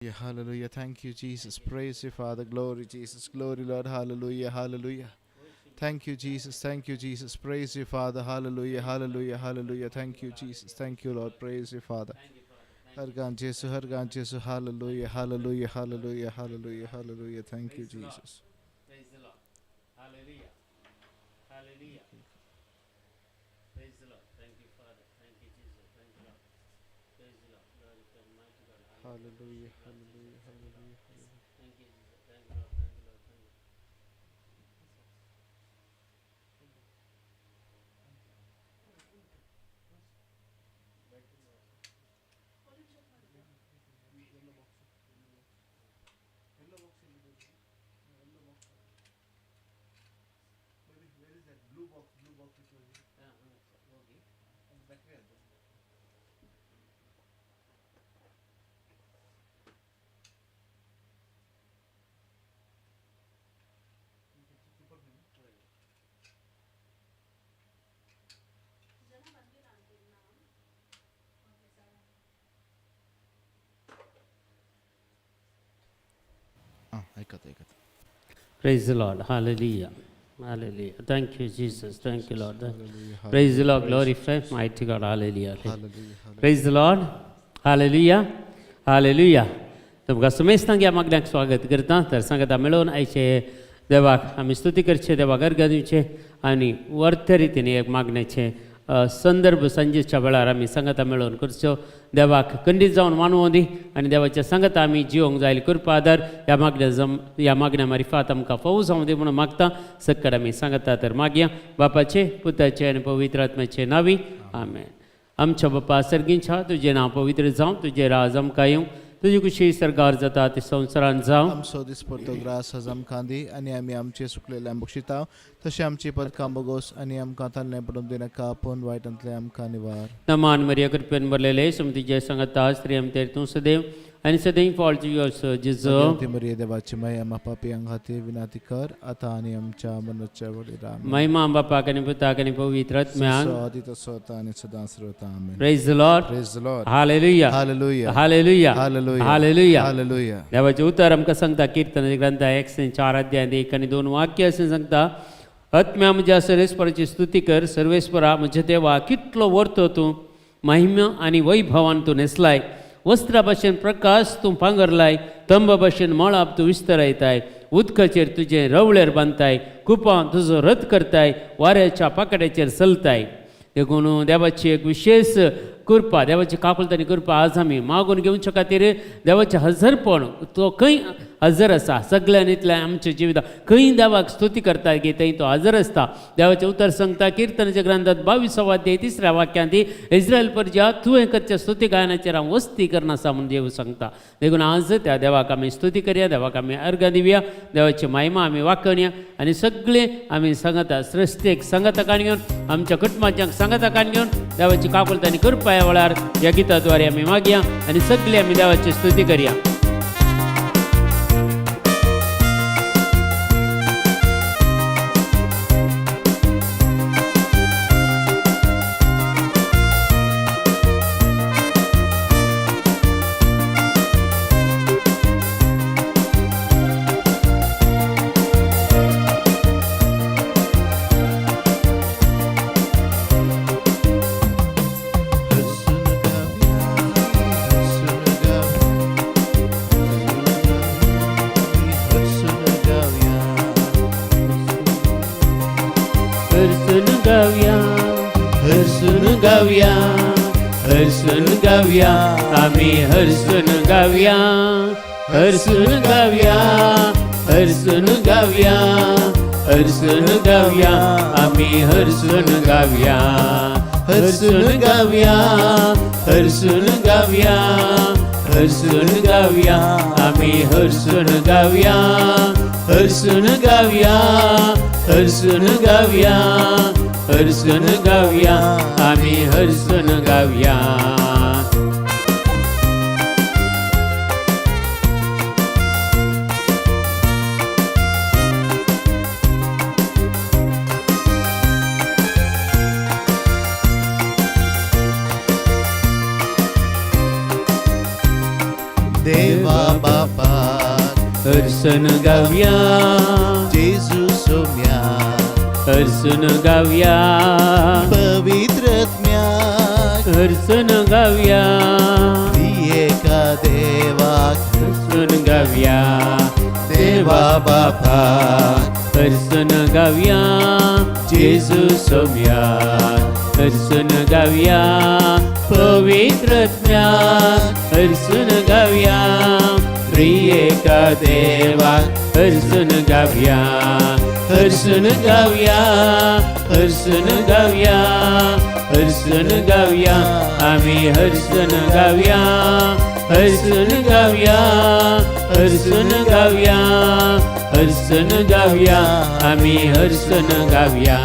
Hallelujah. Thank you, Jesus. Praise you, Father. Glory, Jesus. Glory, Lord. Hallelujah. Hallelujah. Thank you, Jesus. Thank you, Jesus. Praise you, Father. Hallelujah. Hallelujah. Hallelujah. Thank you, Jesus. Thank you, Lord. Praise you, Father. Hargan Jesu. Hargan Jesu. Hallelujah. Hallelujah. Hallelujah. Hallelujah. Hallelujah. Thank you, Jesus. Praise the Lord. Hallelujah. Hallelujah. Praise the Lord. Thank you, Father. Thank you, Jesus. Thank you, Lord. Praise the Lord. Glory to Almighty God. Hallelujah. Hallelujah. Hallelujah. Thank you, Jesus. Thank you, Lord. Thank you, Lord. Thank you. Praise the Lord. Hallelujah. Hallelujah. Thank you, Jesus. Thank you, Lord. Praise the Lord. Glorify mighty God. Hallelujah. Praise the Lord. Hallelujah. Hallelujah. तुमकां समेस्तांक ह्या मागण्याक स्वागत करता. तर सांगात मेळोवन आयचे देवाक आमी स्तुती करचे, देवाक अर्घ दिवचे आनी वर्थ रितीन एक मागण्याचे संदर्भ सांजेच्या वेळार आमी सांगाता मेळोवन करच्यो. देवाक खंडीत जावन मानवो दी आनी देवाच्या सांगाता आमी जिवंक जाय कृपा आदार ह्या मागण्या मारिफात आमकां फावो जावं दी म्हणून मागता. सक्कड आमी सांगता. तर मागया बापाचे, पुताचे आनी पवित्र आत्म्याचे नांवी. आमेन. आमच्या बापा सर्गींच्या तुजें नांव पवित्र जावं, तुजें राज आमकां येवं, तुजी कुशी सरकार जाता ते संवसारान जावं. आमचो दिसपडटो ग्रास आज आमकां दी आनी आमी आमचे सुकलेल्या बक्षितांव तशें आमची पदकां बोगोस आनी आमकां ताल्ले पडून दिनाका पूण वायटांतले आमकां निवार. नमान मरिया कृपेन भरलेले समतीचे सांगता स्त्री आमचेर तूं सदैव आनी सदैव फॉल्ट युअर्स जिजो ती मरिये देवाची माय आमा पापयांक खातीर विनाती कर आतां आनी आमच्या मरणाच्या वेळार आमेन. महिमा बापाक आनी पुताक आनी पवित्र आत्म्याक आदी तसो आतां आनी सदांच रावता. Amen. Praise the Lord. Praise the Lord. Hallelujah. Hallelujah. Hallelujah. Hallelujah. Hallelujah. Hallelujah. देवाचें उतर आमकां सांगता किर्तनाचे ग्रंथ 104 अध्याय 1 आनी 2 वाक्य अशें सांगता. आत्म्या म्हज्या सर्वेस्पराची स्तुती कर. सर्वेस्परा म्हज्या देवा कितलो वर्तो तूं महिमा आनी वैभवान तूं नेसलाय. वस्त्रा भाशेन प्रकाश तूं पांगरलाय. तंब भाशेन मळाप तूं विस्तरायताय. उदकाचेर तुजें रवळेर बांदताय. कुपां तुजो रथ करताय. वाऱ्याच्या पाकड्याचेर चलताय. देखून देवाची एक विशेष कृपा, देवाची काकुलतानी कृपा आज आमी मागून घेवच्या खातीर देवाचें हजरपण तो खंय हजर आसा. सगळ्यांतल्या आमच्या जिवितांत खंय देवाक स्तुती करता की थंय तो हजर आसता. देवाचें उतर सांगता किर्तनाच्या ग्रंथांत 22 अध्याय 3 वाक्यांत इस्रायल प्रजा तुवें करच्या स्तुती गायनाचेर हांव वस्ती करना आसा म्हणून देव सांगता. देखून आज त्या देवाक आमी स्तुती करया, देवाक आमी अर्घ दिवया, देवाची महिमा आमी वाखणया आनी सगळे आमी सांगता सृश्टेक सांगता काण घेवन आमच्या कुटुंबाच्यांक सांगता काण घेवन देवाची काकुलतानी कृपा ह्या वेळार ह्या गिताद्वारे आमी मागया आनी सगळे आमी देवाची स्तुती करया. हर्षून गावया आमी हर्षून गावया. हर्षून गावया. हर्षून गावया. हर्षून गावया आमी हर्षून गावया. हर्षून गावया. हर्षून गावया. हर्षून गावया आमी हर्षून गावया. हर्षून गावया. हर्षून गावया. हर्षून गावया आमी हर्षून गावया. देवा हर्षण गाऊया जेजू सौम्या हर्षण गाऊया पवित्रत्म्या हर्षण गाऊया एका देवाक हर्षण गाऊया देवा बापा हर्षण गाऊया जेजू सौम्या हर्षण गाऊया पवित्रत्म्या हर्षण गाऊया एका देवा हर्षण गाऊया हर्षण गाऊया हर्षण गाऊया हर्षण गाऊया आम्ही हर्षण गाऊया हर्षण गाऊया हर्षण गाऊया हर्षण गाऊया आम्ही हर्षण गाऊया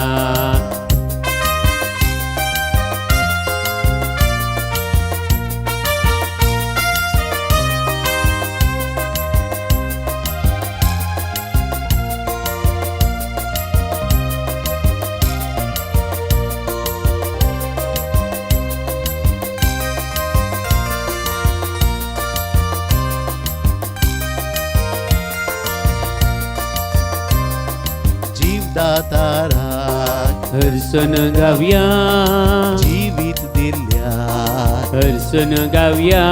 दातारा हर्षण गाऊया जीवित दिल्या हर्षण गाऊया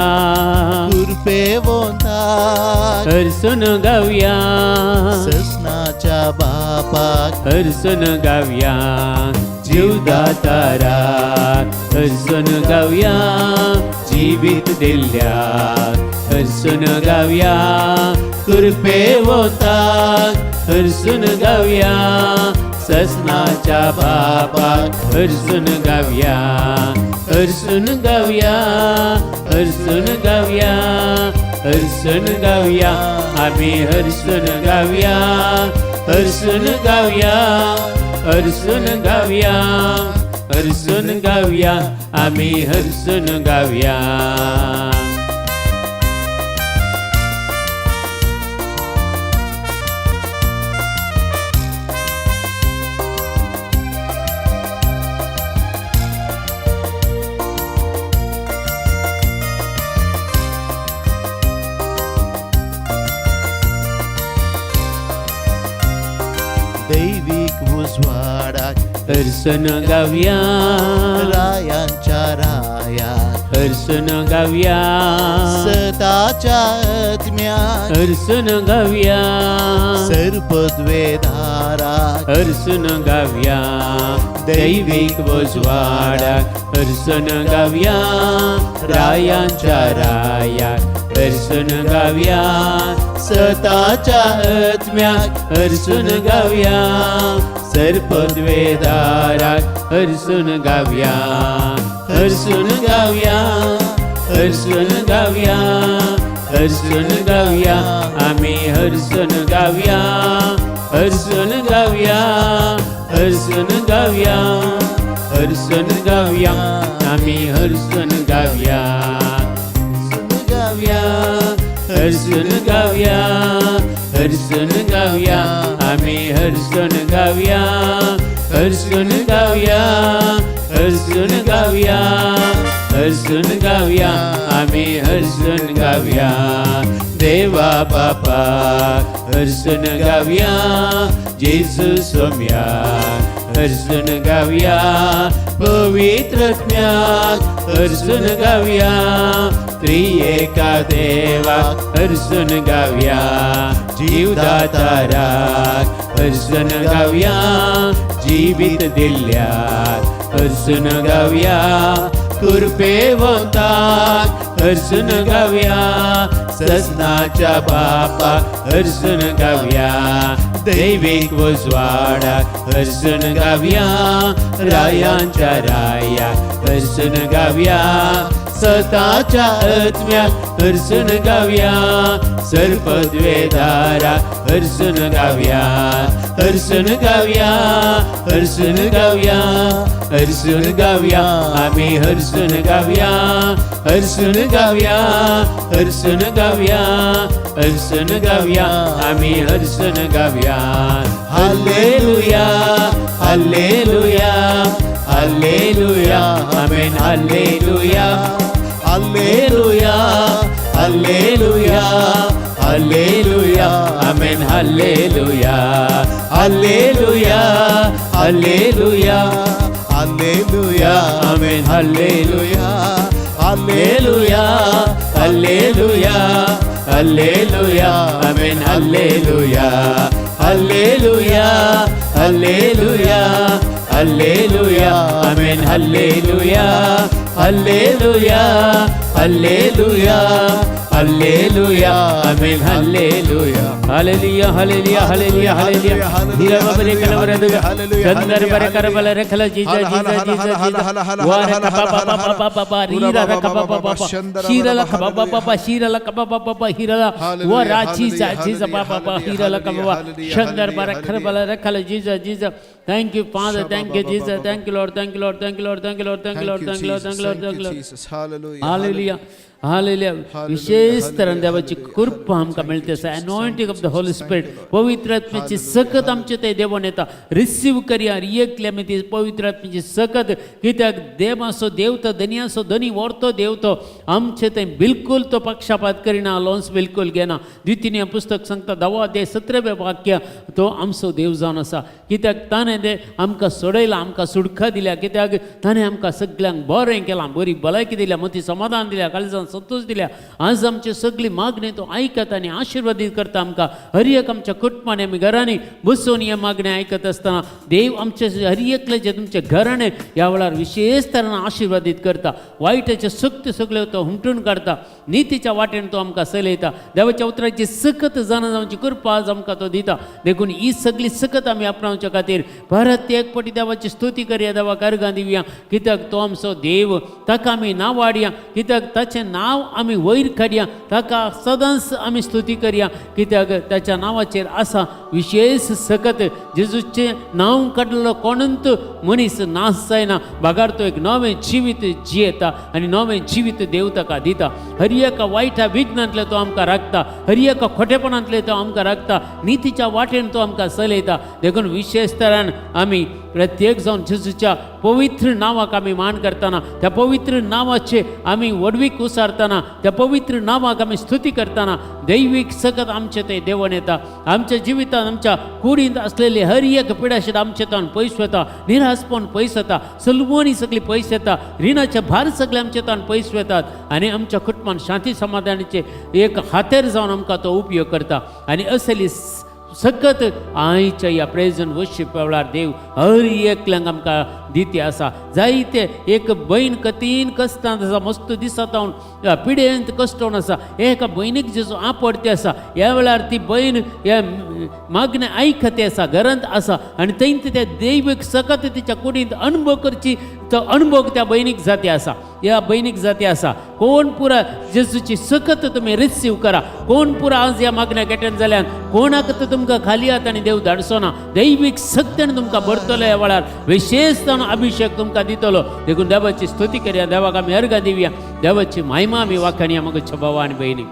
कृपेवंता हर्षण गाऊया ससनाच्या बापाक हर्षण गाऊया जीवदातारा हर्षण गाऊया जीवित दिल्या हर्षण गाऊया कृपेवंता हर्षण गाऊया ससनाच्या बापाक हर्षण गाऊया हर्षण गाऊया हर्षण गाऊया हर्षण गाऊया आम्ही हर्षण गाऊया हर्षण गाऊया हर्षण गाऊया हर्षण गाऊया आम्ही हर्षण गाऊया दैविक उजवाडाक हर्षण गाऊया रायांच्या राया हर्षण गाऊया सताच्या आत्म्याक हर्षण गाऊया सर्पद्वेधाराक हर्षण गाऊया दैविक उजवाडाक हर्षण गाऊया रायांच्या रायाक हर्षण गाऊया सताच्या आत्म्याक हर्षण गाऊया सर्पद्वेधाराक हर्षण गाऊया हर्षण गाऊया हर्षण गाऊया हर्षण गाऊया आम्ही हर्षण गाऊया हर्षण गाऊया हर्षण गाऊया हर्षण गाऊया आम्ही हर्षण गाऊया गाऊया हर्षण गाऊया हर्षण गाऊया आम्ही हर्षण गाऊया हर्षण गाऊया हर्षण गाऊया हर्षण गाऊया आम्ही हर्षण गाऊया देवा बापा हर्षण गाऊया जेजू सौम्या हर्षण गाऊया पवित्रत्म्याक हर्षण गाऊया त्रिएका देवा हर्षण गाऊया जीवदाताराक हर्षण गाऊया जीवित दिल्याक हर्षण गाऊया कृपेवंताक हर्षण गाऊया ससनाच्या बापाक हर्षण गाऊया दैविक उजवाडाक हर्षण गाऊया रायांच्या रायाक हर्षण गाऊया सताच्या आत्म्याक हर्षण गाऊया सर्पद्वेधाराक हर्षण गाऊया हर्षण गाऊया हर्षण गाऊया हर्षण गाऊया आम्ही हर्षण गाऊया हर्षण गाऊया हर्षण गाऊया हर्षण गाऊया आम्ही हर्षण गाऊया hallelujah hallelujah hallelujah amen hallelujah hallelujah hallelujah hallelujah, amen, hallelujah, hallelujah, hallelujah, hallelujah, amen, hallelujah, hallelujah, hallelujah, hallelujah, amen, hallelujah, hallelujah, hallelujah, hallelujah, amen, hallelujah, hallelujah, hallelujah, hallelujah, amen, hallelujah, hallelujah, hallelujah, hallelujah, hallelujah, hira babare kalavaradu chandar bare karabala rekhala Jesus, Jesus, Jesus, Jesus, wara kaba baba baba rira kaba baba shira la kaba baba shira la kaba baba hira la wara Jesus, Jesus baba hira la kaba chandar bare karabala rekhala Jesus, Jesus. Thank you, Father. Thank you, Jesus. Thank you, Lord. Thank you, Lord. Thank you, Lord. Thank you, Lord. Thank you, Lord. Thank you, Lord. Thank you, Lord. Thank you, Lord. Jesus. Hallelujah. Hallelujah. Hallelujah विशेष तऱ्हेन देवाची कृपा आमकां मेळटा आसा एनॉयंटिंग of the Holy spirit पवित्र आत्म्याची सकत आमचे ते देवान येता रिसीव करया रियेकले आमी ती पवित्र आत्म्याची सकत कित्याक देव आसो देव तो धनी आसो धनी व्हरतो देव तो आमचे ते बिलकुल तो पक्षपात करिना लॉन्स बिलकुल घेना द्वितीय पुस्तक सांगता 10 अध्याय 17 वाक्य तो आमचो देव जावन आसा कित्याक ताणें ते आमकां सोडयला आमकां सुडका दिल्या कित्याक ताणें आमकां सगळ्यांक बरें केलां बरी भलायकी दिल्या मती समाधान दिल्या काळजान संतोष दिल्या आज आमची सगळी मागणी तो ऐकत आणि आशीर्वादित करता आमकां हर एक आमच्या कुटुंबाने आमी घरांनी बसून हे मागणी ऐकत असताना देव आमचे हर एकले जे तुमचे घराणे ह्या वेळार विशेष तरेन आशीर्वादित करता वायटाचे सुक्त सगळे तो हुमटून काडता नीतीच्या वाटेन तो आमकां चलयता देवाच्या उतराची सकत जाणा जावची कृपा आज आमकां तो दिता देखून ही सगळी सकत आमी आपणावच्या खातीर परत एक पटी देवाची स्तुती करया देवाक अर्गां दिवया कित्याक तो आमचो देव ताका आमी नांव वाडया कित्याक ताचें नांव आमी वयर काडया ताका सदांच आमी स्तुती करया कित्याक ताच्या नांवाचेर आसा विशेष सकत जेजूचें नांव काडलेलो कोणूच मनीस नाश जायना भागार तो एक नवें जिवीत जियेता आनी नवें जिवीत देव ताका दिता हर एका वायटा विघ्नांतले तो आमकां राखता हर एका खोटेपणांतले तो आमकां राखता नितीच्या वाटेन तो आमकां चलयता देखून विशेष तरान आमी प्रत्येक जावन जेजूच्या पवित्र नांवाक आमी मान करतना त्या पवित्र नांवाचे आमी वडवीक उसारतना त्या पवित्र नांवाक आमी स्तुती करतना दैवीक सकत आमचे ते देवण येता आमच्या जिवितांत आमच्या कुडींत असलेली हर एक पिडाशीर आमचे तान पयस वता निरासपण पयस वता सलमोनी सगळी पयस येता रिणाचे भार सगळे आमचे तान पयस वतात आनी आमच्या कुटुंबान शांती समाधानाचे एक हातेर जावन आमकां तो उपयोग करता आनी असली सकत आयच्या या प्रेजन वर्शिप वेळार देव हर एकल्यांक आमकां दिते आसा जायते एक बहीण कतीन कश्टांत आसा मस्त दिसात पिडेंत कश्टोन आसा एका भयणीक जेजू आपडते आसा ह्या वेळार ती बहीण ह्या मागणे आयकते आसा घरांत आसा आनी थंय त्या दैवीक सकत तिच्या कुडींत अनुभव करची तो अनुभव त्या भयणीक जाती आसा ह्या भयणीक जाती आसा कोण पुरा जेजूची सकत तुमी रिसीव करा कोण पुरा आज ह्या मागण्या गेटन जाल्यान कोणाक तर तुमकां खाली हात आनी देव धाडचो ना दैवीक सक्तीन तुमकां भरतलो ह्या वेळार विशेष अभिषेक तुमकां दितलो देखून देवाची स्तुती करया देवाक आमी अर्घ दिवया देवाची महिमा आमी वाखाणया मगच्या भावा आनी भयणी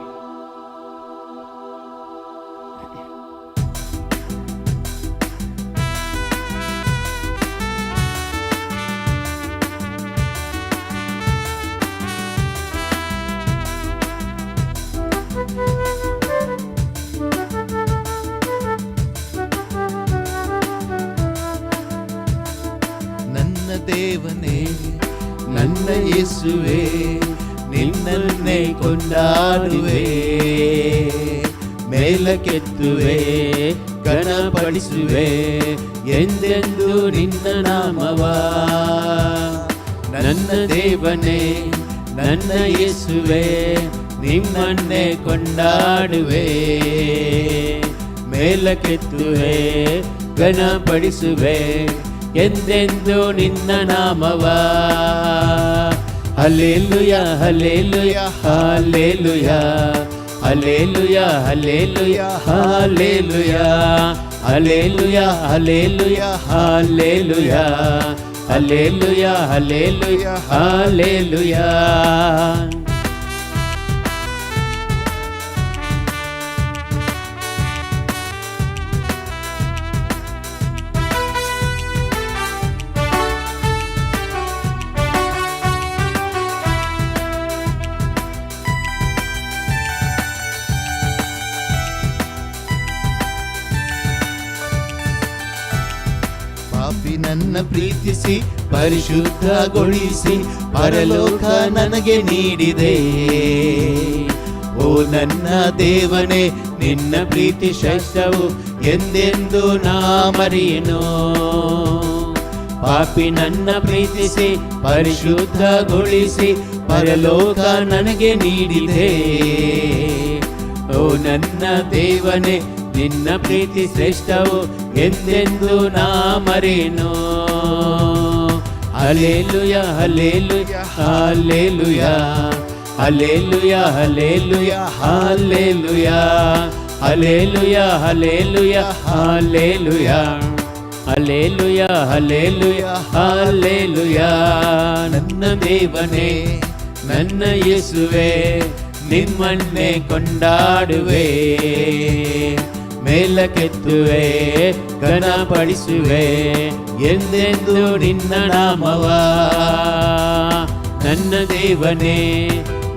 ದೇವನೇ ನನ್ನ ಯೇಸುವೆ ನಿನ್ನನ್ನೇ ಕೊಂಡಾಡುವೆ ಮೇಲಕ್ಕೆತ್ತುವೆ ಘನಪಡಿಸುವೆ ಎಂದೆಂದು ನಿನ್ನ ನಾಮವ ನನ್ನ ದೇವನೇ ನನ್ನ ಯೇಸುವೆ ನಿಮ್ಮನ್ನೇ ಕೊಂಡಾಡುವೆ ಮೇಲಕ್ಕೆತ್ತುವೆ ಘನಪಡಿಸುವೆ ಎಂದೆಂದು ನಿನ್ನ ನಾಮವ hallelujah hallelujah hallelujah hallelujah hallelujah hallelujah hallelujah hallelujah hallelujah hallelujah hallelujah hallelujah ಪಾಪಿ ನನ್ನ ಪ್ರೀತಿಸಿ ಪರಿಶುದ್ಧಗೊಳಿಸಿ ಪರಲೋಕ ನನಗೆ ನೀಡಿದೆ. ಓ ನನ್ನ ದೇವನೇ, ನಿನ್ನ ಪ್ರೀತಿ ಶ್ರೇಷ್ಠವು ಎಂದೆಂದು ನಾ ಮರೆಯೆನು. ಪಾಪಿ ನನ್ನ ಪ್ರೀತಿಸಿ ಪರಿಶುದ್ಧಗೊಳಿಸಿ ಪರಲೋಕ ನನಗೆ ನೀಡಿದೆ. ಓ ನನ್ನ ದೇವನೇ, ನಿನ್ನ ಪ್ರೀತಿ ಶ್ರೇಷ್ಠವು ಎಂದೆಂದು ನಾ ಮರೆಯೆನು. Hallelujah hallelujah hallelujah hallelujah hallelujah hallelujah hallelujah hallelujah hallelujah hallelujah hallelujah hallelujah. ನನ್ನ ದೇವನೇ, ನನ್ನ ಯೇಸುವೇ, ನಿಮ್ಮನ್ನೇ ಕೊಂಡಾಡುವೆ, ಮೇಲಕ್ಕೆತ್ತುವೆ, ಘನಪಡಿಸುವೆ ಎಂದೆಂದು ನಿನ್ನ ನಾಮವ. ನನ್ನ ದೇವನೇ,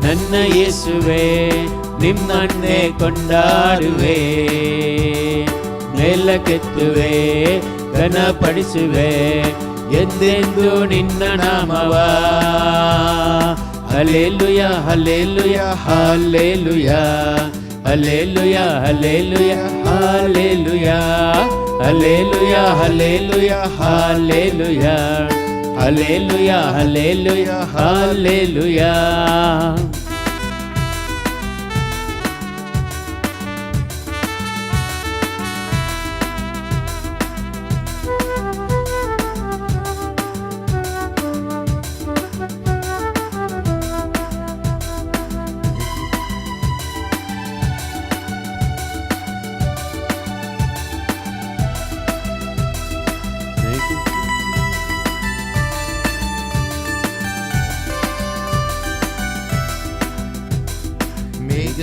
ನನ್ನ ಯೇಸುವೇ, ನಿಮ್ಮನ್ನೇ ಕೊಂಡಾಡುವೆ, ಮೇಲಕ್ಕೆತ್ತುವೆ, ಘನಪಡಿಸುವೆ ಎಂದೆಂದು ನಿನ್ನ ನಾಮವ. Hallelujah hallelujah hallelujah hallelujah hallelujah hallelujah hallelujah hallelujah hallelujah hallelujah hallelujah hallelujah.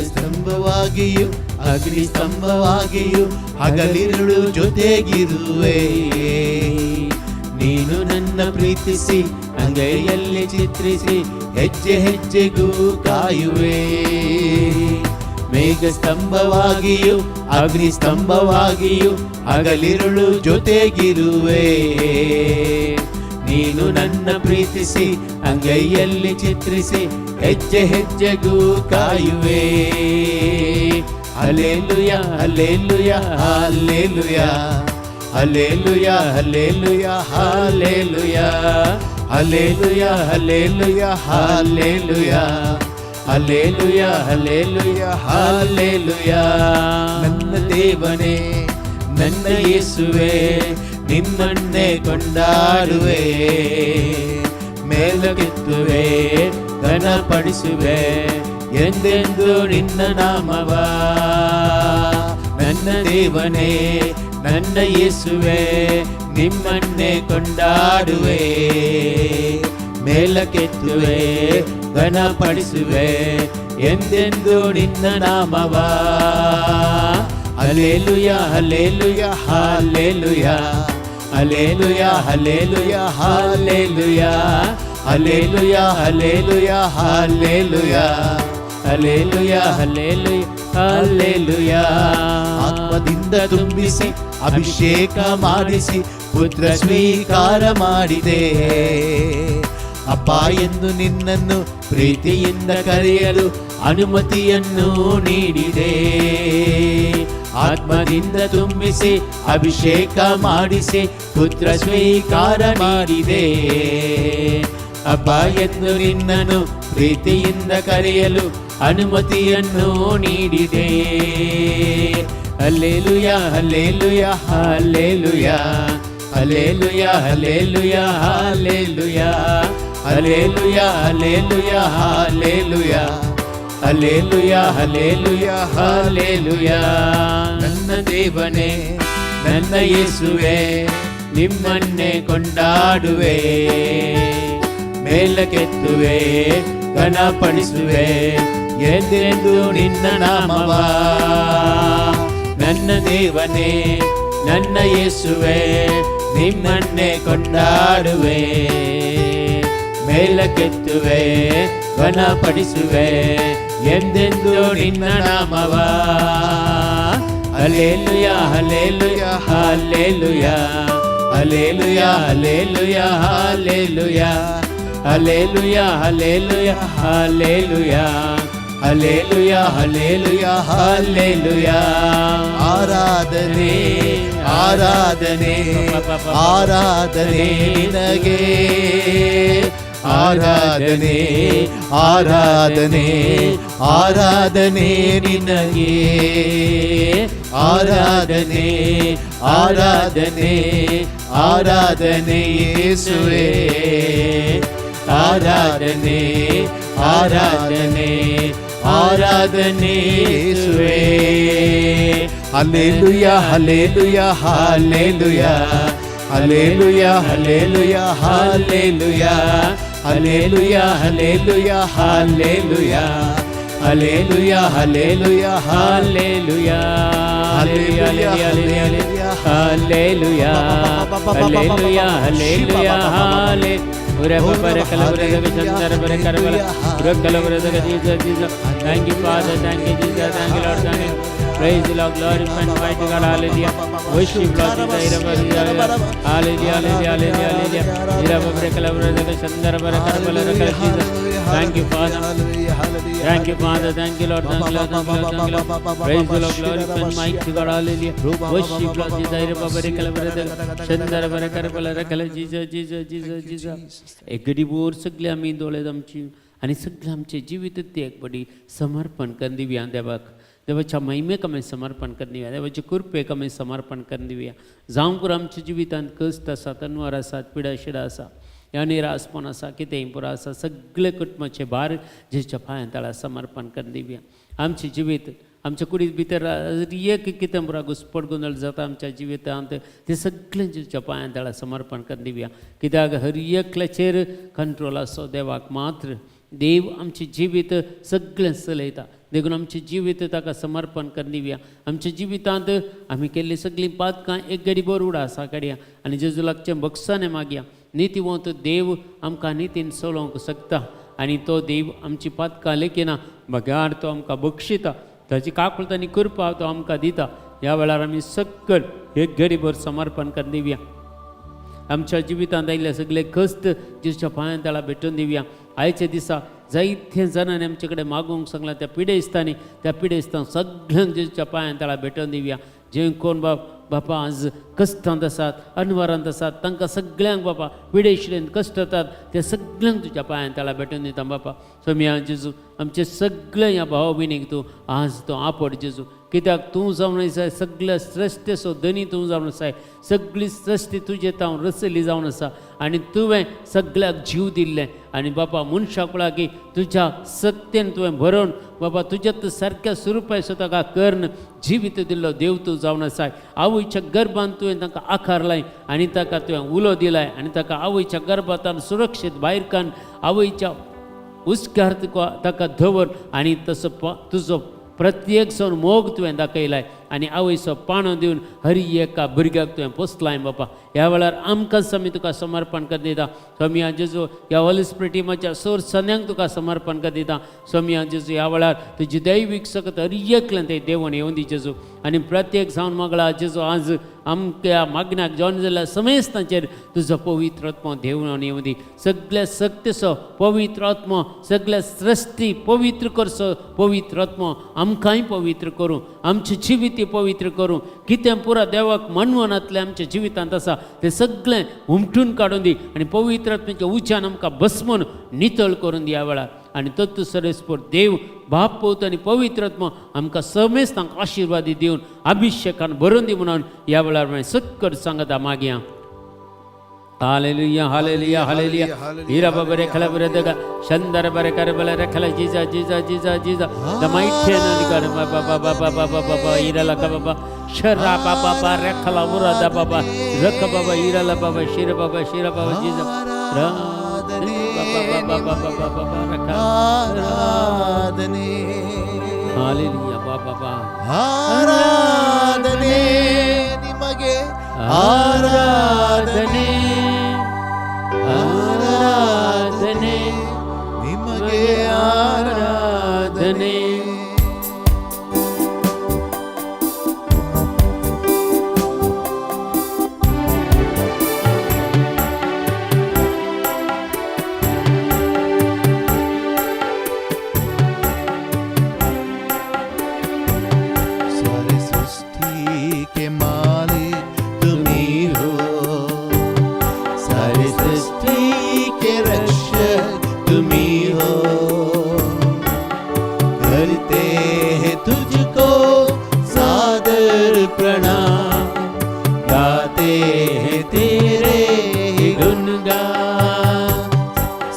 ಸ್ತಂಭವಾಗಿಯೂ ಅಗ್ನಿ ಸ್ತಂಭವಾಗಿಯೂ ಹಗಲಿರುಳು ಜೊತೆಗಿರುವೆ. ನೀನು ನನ್ನ ಪ್ರೀತಿಸಿ ಅಂಗೈಯಲ್ಲಿ ಚಿತ್ರಿಸಿ ಹೆಜ್ಜೆ ಹೆಜ್ಜೆಗೂ ಕಾಯುವೆ. ಮೇಘ ಸ್ತಂಭವಾಗಿಯೂ ಅಗ್ನಿ ಸ್ತಂಭವಾಗಿಯೂ ಹಗಲಿರುಳು ಜೊತೆಗಿರುವೆ. ನೀನು ನನ್ನ ಪ್ರೀತಿಸಿ ಅಂಗೈಯಲ್ಲಿ ಚಿತ್ರಿಸಿ ಹೆಜ್ಜೆ ಹೆಜ್ಜೆಗೂ ಕಾಯುವೆ. Hallelujah hallelujah hallelujah hallelujah hallelujah hallelujah hallelujah hallelujah hallelujah hallelujah hallelujah hallelujah. ನನ್ನ ದೇವನೇ, ನನ್ನ ಯೇಸುವೇ, ನಿನ್ನನ್ನೇ ಕೊಂಡಾಡುವೆ, ಮೇಲಕ್ಕೆತ್ತುವೆ, ಘನಪಡಿಸುವೆ ಎಂದೆಂದು ನಿನ್ನ ನಾಮವ. ನನ್ನ ದೇವನೇ, ನನ್ನ ಯೇಸುವೇ, ನಿಮ್ಮನ್ನೇ ಕೊಂಡಾಡುವೆ, ಮೇಲಕ್ಕೆತ್ತುವೆ, ಘನಪಡಿಸುವೆ ಎಂದೆಂದು ನಿನ್ನ ನಾಮವ. Hallelujah hallelujah hallelujah hallelujah hallelujah hallelujah hallelujah hallelujah hallelujah hallelujah hallelujah hallelujah. ಆತ್ಮದಿಂದ ತುಂಬಿಸಿ ಅಭಿಷೇಕ ಮಾಡಿಸಿ ಪುತ್ರ ಸ್ವೀಕಾರ ಮಾಡಿದೆ. ಅಪ್ಪ ಎಂದು ನಿನ್ನನ್ನು ಪ್ರೀತಿಯಿಂದ ಕರೆಯಲು ಅನುಮತಿಯನ್ನು ನೀಡಿದೆ. ಆತ್ಮದಿಂದ ತುಂಬಿಸಿ ಅಭಿಷೇಕ ಮಾಡಿಸಿ ಪುತ್ರ ಸ್ವೀಕಾರ ಮಾಡಿದೆ. ಅಪ್ಪ ಎಂದು ನಿನ್ನನ್ನು ಪ್ರೀತಿಯಿಂದ ಕರೆಯಲು ಅನುಮತಿಯನ್ನು ನೀಡಿದೆ. Hallelujah hallelujah hallelujah hallelujah hallelujah hallelujah hallelujah hallelujah hallelujah hallelujah hallelujah hallelujah. ನನ್ನ ದೇವನೇ, ನನ್ನ ಯೇಸುವೇ, ನಿಮ್ಮನ್ನೇ ಕೊಂಡಾಡುವೆ, ಮೇಲಕ್ಕೆತ್ತುವೆ, ಘನಪಡಿಸುವೆ ಎಂದೆಂದು ನಿನ್ನ ನಾಮವ. ನನ್ನ ದೇವನೇ, ನನ್ನ ಯೇಸುವೇ, ನಿಮ್ಮನ್ನೇ ಕೊಂಡಾಡುವೆ, ಮೇಲಕ್ಕೆತ್ತುವೆ, ಘನಪಡಿಸುವೆ ಎಂದೆಂದು ನಿನ್ನ ನಾಮವ. Hallelujah hallelujah hallelujah Hallelujah, hallelujah, hallelujah. Hallelujah, hallelujah, hallelujah. Hallelujah, hallelujah, hallelujah. ಆರಾಧನೆ ಆರಾಧನೆ ಆರಾಧನೆ ನಿನಗೆ ಆರಾಧನೆ ಆರಾಧನೆ ಆರಾಧನೆ ನಿನಗೆ ಆರಾಧನೆ ಆರಾಧನೆ ಆರಾಧನೆ ಯೇಸುವೇ ಆರಾಧನೆ ಆರಾಧನೆ ಆರಾಧನೆ ಯೇಸುವೇ hallelujah hallelujah hallelujah hallelujah hallelujah hallelujah hallelujah hallelujah hallelujah hallelujah hallelujah hallelujah hallelujah hallelujah hallelujah hallelujah ಹಲ್ಲೆ Thank you, Father. Thank you, Jesus. Thank you, Lord. Thank you. Praise the Lord. Glorify and mighty God. Hallelujah. Worship Lord. Hallelujah. Hallelujah. Hallelujah. Thank you, Father. Thank you, Father. Thank you, Lord. Thank you, Lord. Thank you, Lord. Thank you, Lord. Praise the Lord. Glorify and mighty God. Hallelujah. Worship Lord. Jesus, Jesus, Jesus, Jesus. एक गरीबोर सगळे आम्ही दोळे आमची आणि सगळे आमचे जीवित ते एक बडी समर्पण कर दिव्या देवाक देवाच्या महिमेक आमी समर्पण कर दिव्या देवाची कृपेक आमी समर्पण कर दिव्या जावं पुरो आमच्या जिवितांत कश्ट आसा तनवार आसात पिडा शिडा आसा या निरासपण आसा कितेंय पुरो आसा सगळे कुटुंबाचे भार जेच्या पांयां तळा समर्पण कर दिव्या आमचे जिवीत आमच्या कुडी भितर एक कितें पुरो घुसपट गोंदळ जाता आमच्या जिवितांत ते सगळे जेच्या पांयां तळा समर्पण कर दिव्या कित्याक हर एकल्याचेर कंट्रोल आसो देवाक मात्र देव आमचे जिवीत सगळें चलयता देखून आमचे जिवीत ताका समर्पण कर दिव्या आमच्या जिवितांत आमी केल्ली सगळीं पातकां एक गरीबोर उडासा काडया आनी जेजू लागचें बक्षाने मागया नितीवंत देव आमकां नितीन चलोवंक शकता आनी तो देव आमची पातकां लेखिना भगार तो आमकां बक्षिता ताची काकुळट आनी कृपा तो आमकां दिता ह्या वेळार आमी सकल एक गरीबोर समर्पण कर दिव्या आमच्या जिवितांत आयिल्ले सगळे कश्ट जेच्या पांयां तळा भेटून दिव्या आयच्या दिसा जायते जाणांनी आमचे कडेन मागूंक सांगलां त्या पिडेस्तांनी त्या पिडेस्तांक सगळ्यांक जेच्या पांयां तळा भेटून दिव्या जे कोण बापा आज कश्टांत आसात अनवरांत आसात तांकां सगळ्यांक बापा पिडेशिरेन कश्ट जातात ते सगळ्यांक तुज्या पांयां तळा भेटून दिता बापा सोम्या जेजू आमचे सगळे ह्या भाव भयणीक तूं आज तो आपड जेजू कित्याक तूं जावन जाय सगळ्या श्रेश्ठसो धनी तूं जावन आसाय सगळी श्रेश्ठी तुजे तावन रचयली जावन आसा आनी तुवें सगळ्याक जीव दिल्लें आनी बापा मनशाक की तुज्या सत्तेन तुवें भरोवन बाबा तुज्या सारक्या स्वरुपाय स्वताका कर्ण जिवीत दिल्लो देव तूं जावन आसाय आवयच्या गर्भांत तुवें ताका आकार लाय आनी ताका तुवें उलो दिलाय आनी ताका आवयच्या गर्भांतल्यान सुरक्षीत भायर काड आवयच्या उस्क्यार ताका दवर आनी तसो तुजो प्रत्येक सण मोग तुवें दाखयलाय आनी आवयचो पाणो दिवन हर एका भुरग्याक तुवें पोसलाय बापा ह्या वेळार आमकांच आमी तुका समर्पण कर दिता स्वामी जेजू ह्या होली स्पिरिट टिमाच्या सोर सन्यांक तुका समर्पण कर दिता स्वामी जेजू ह्या वेळार तुजी दैवीक सकत हर एकल्यान ते देवण येवन दी जेजू आनी प्रत्येक जावन मागला जेजू आज आमच्या मागण्याक जॉन जाल्ल्या समेस्तांचेर तुजो पवित्र आत्मा देवण येवन दी सगळ्या सक्तीचो पवित्र आत्मा सगळ्या सृश्टी पवित्र करचो पवित्र आत्मा आमकांय पवित्र करूं आमची जिवीत पवित्र करूं कितें पुरा देवाक मनवनांतलें आमच्या जिवितांत आसा तें सगळें उमटून काडून दी आनी पवित्र आत्म्याच्या उज्यान आमकां भस्मून नितळ करून दी ह्या वेळार आनी तत्व सर्वेस्पर देव बाप पवत आनी पवित्र आत्मा आमकां समेस्तांक आशिर्वादी दिवन अभिशेकान भरून दी म्हणून ह्या वेळार हांवें सकट सांगता मागया हालेलुया हालेलुया हालेलुया हीरा बाबा रे खला बरे दगा शंदर बरे कर बले रे खला जीजा जीजा जीजा जीजा द माइटी नदी कर बाबा बाबा बाबा बाबा हीरा ला बाबा शरा बाबा बाबा रे खला मुरा दा बाबा रख बाबा हीरा ला बाबा शिर बाबा जीजा बाबा बाबा बाबा बाबा रखा आराधने हालेलुया बाबा बाबा आराधने निಮಗೆ आराधने आराधने निಮಗೆ आराधने प्रणाम, गाते हैं तेरे ही गुणगान।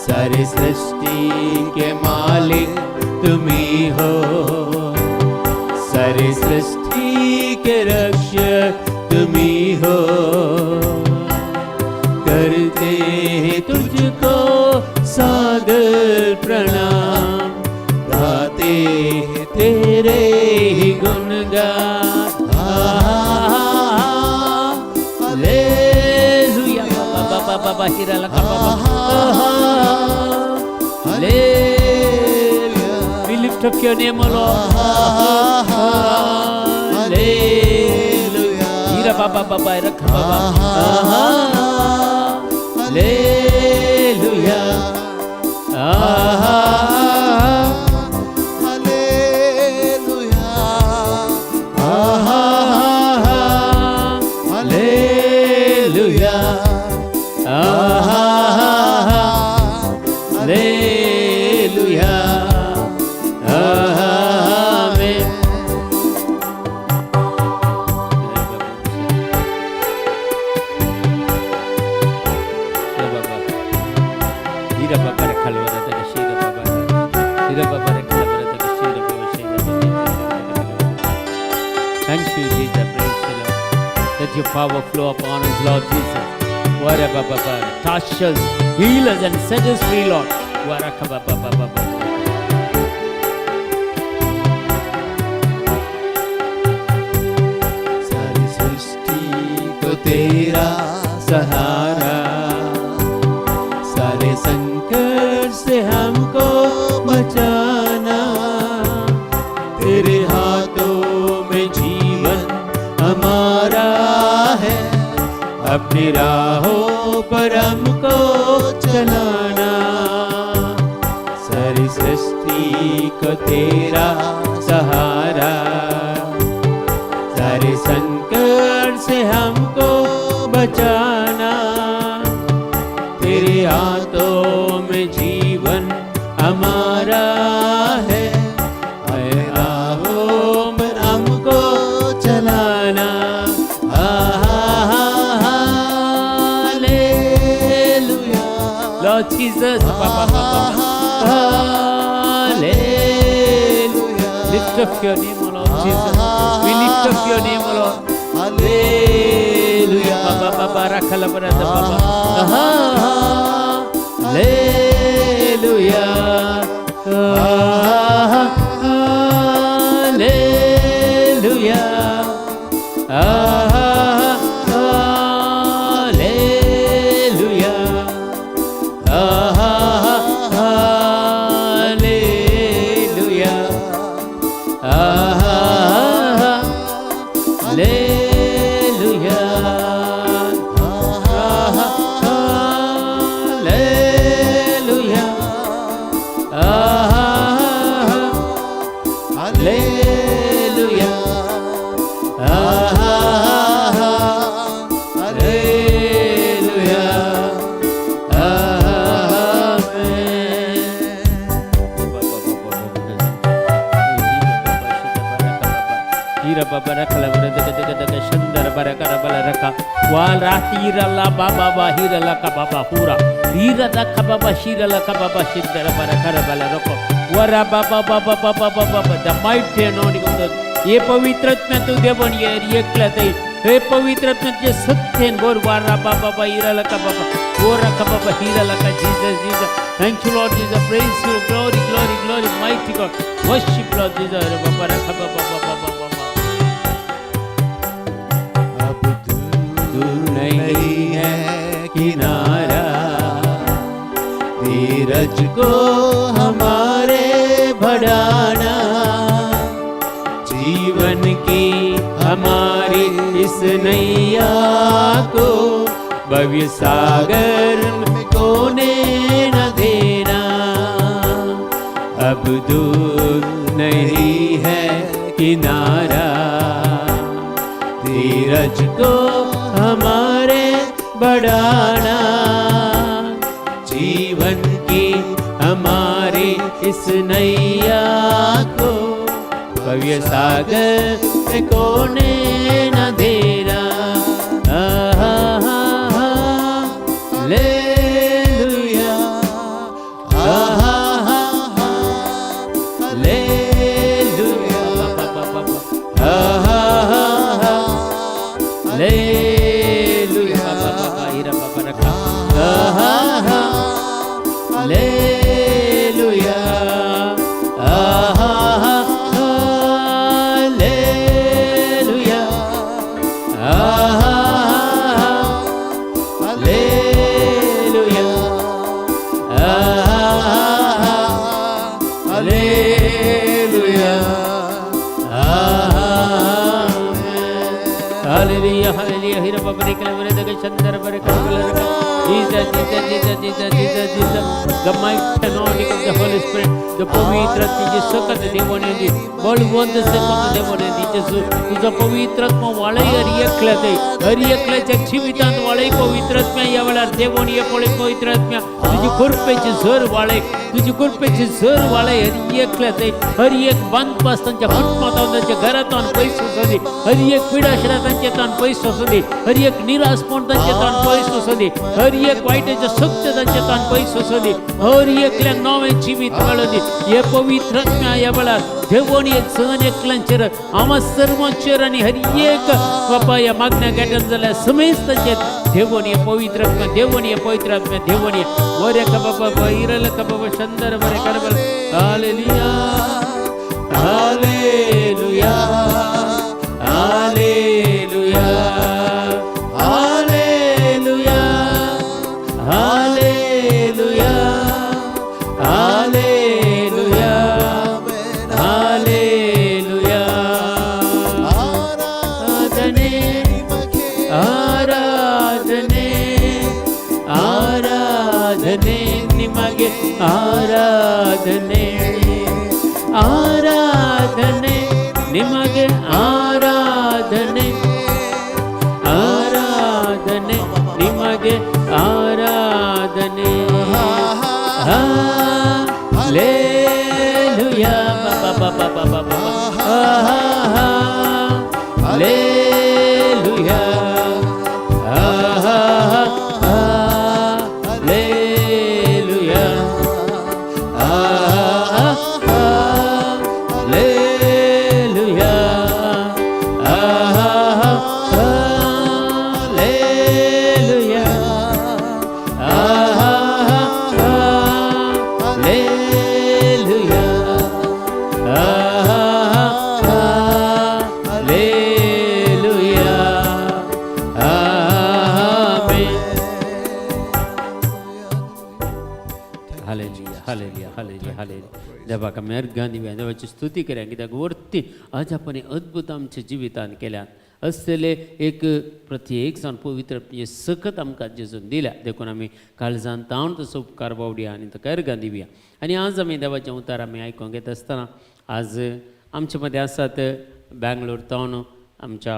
सारी सृष्टि के मालिक तुम ही हो, सारी सृष्टि के रक्षक तुम ही हो। करते हैं तुझको सादर प्रणाम, गाते हैं तेरे ही गुणगान। हालेलुया बाबा बाबा बाबा हीरा लगा बाबा। Hallelujah, we lift up your name, O Lord. Hallelujah, हीरा बाबा बाबा रखा बाबा। Hallelujah, thank you, Jesus. Praise the Lord. Let your power flow upon us, Lord Jesus. Touch us, heal us, and set us free, Lord. सारी सृष्टि को तेरा सहारा, सारे संकट से हमको बचाना। तेरे हाथों में जीवन हमारा है, अपनी राहों पर हमको चलाना। सारी सृष्टि को तेरा सहारा, सारे संकट से हमको बचाना। तेरे हाथों में जीवन हमारा है, राहों पर हमको चलाना। Hallelujah, Lord Jesus, Hallelujah. Lift up your name, O Lord Jesus. We lift up your name, O Lord. Hallelujah. Baba Baba rakhala barada Baba. Hallelujah. Hallelujah. The mighty anointing of the ये पवित्र में तू दे बनिए ये क्लते हे पवित्र में जे Satyan bore वारा बाबा हीरा लका बाबा बोरा का बाबा हीरा लका Jesus Jesus thank you Lord Jesus praise you glory glory glory mighty God worship Lord Jesus बाबा रखा बाबा बाबा अब दूर नहीं है किनारा धीरज को हमारे बढ़ाना जीवन की हमारी इस नैया को भव्य सागर में कोने न देना अब दूर नहीं है किनारा धीरज को हमारे बढ़ाना जीवन की हमारी इस नैया को भव्य सागर ए कोने न धेरा हालेलुया हालेलुया हालेलुया हीरा बाबा रखा hallelujah hallelujah hallelujah hallelujah hallelujah hallelujah हीरा बाबा रे कलवरे दगे चंदर बरे कलवरे Jesus, Jesus, Jesus, Jesus, Jesus, Jesus. The mighty anointing of the Holy Spirit, the पवित्र तुझे सकत देवाने दी, बलवंत सकत देवाने दी जसू, तुझा पवित्र आत्मा वाले हर एक लेते जीवितांत वाले पवित्र आत्मा यावला देवाने ये पवित्र आत्मा, तुझे कुर्पेचे झर वाले हर एक बंद पास्तांच्या फुटपाथांच्या घरातून पैसे सोदी, हर एक पीडाश्रातांच्या तान पैसे सोदी, हर एक निराशपणांच्या तान पैसे सोदी, हर एक वाईटाच्या सत्यतांच्या तान पैसे सोदी, हर एकल्या नवे जीवित मिळवली. ये पवित्र आत्मा यावला देवाने सण एकल्यांचेर आम्हा सर्वांचेर आणि हर एक बापा या मागण्या गाठन झाल्या समेस्तांचे देवाने पवित्र आत्मा देवाने वरे का बाबा बैरल का बाबा शंदर बरे करबल hallelujah hallelujah hallelujah hallelujah hallelujah hallelujah hallelujah आराधने आराधने आराधने निಮಗೆ आराधने आराधने निಮಗೆ आराधने आराधने निಮಗೆ आराधने हालेलुया बाबा बाबा बाबा hallelujah hallelujah hallelujah hallelujah hallelujah hallelujah hallelujah hallelujah hallelujah hallelujah देवा का मेहरगान दिव्या देवाची स्तुती करूया कित्याक वरती आज आपण अद्भुत आमच्या जिवितान केल्यात असलेले एक प्रत्येक जाण पवित्र सकत आमकां जेजून दिल्या देखून आमी काळजान तावन तसो उपकार बावडया आनी ताका अर्गां दिवया. आनी आज आमी देवाचें उतार आमी आयकोंक येता आसतना आज आमचे मदें आसात बँगलोर तावन आमच्या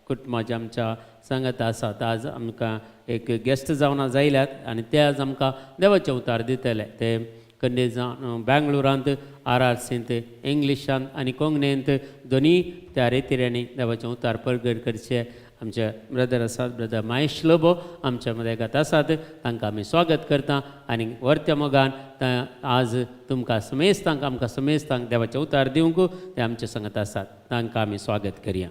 कुटुंबाचे आमच्या सांगात आसात. आज आमकां एक गेस्ट जावन जायल्यात आनी ते आज आमकां देवाचें उतार दितले. ते कंडे जावन बँगलोरांत RRCंत इंग्लिशांत आनी कोंकणींत दोनी त्या रेतीऱ्यांनी देवाचें उतार परगट करचे आमचे ब्रदर आसात ब्रदर महेश लोबो आमच्या मदें येतात आसात. तांकां आमी स्वागत करता आनी वर्त्या मोगान आज तुमकां समेस्तांक आमकां समेस्तांक देवाचें उतार दिवंक ते आमचे सांगत आसात. तांकां आमी स्वागत करया.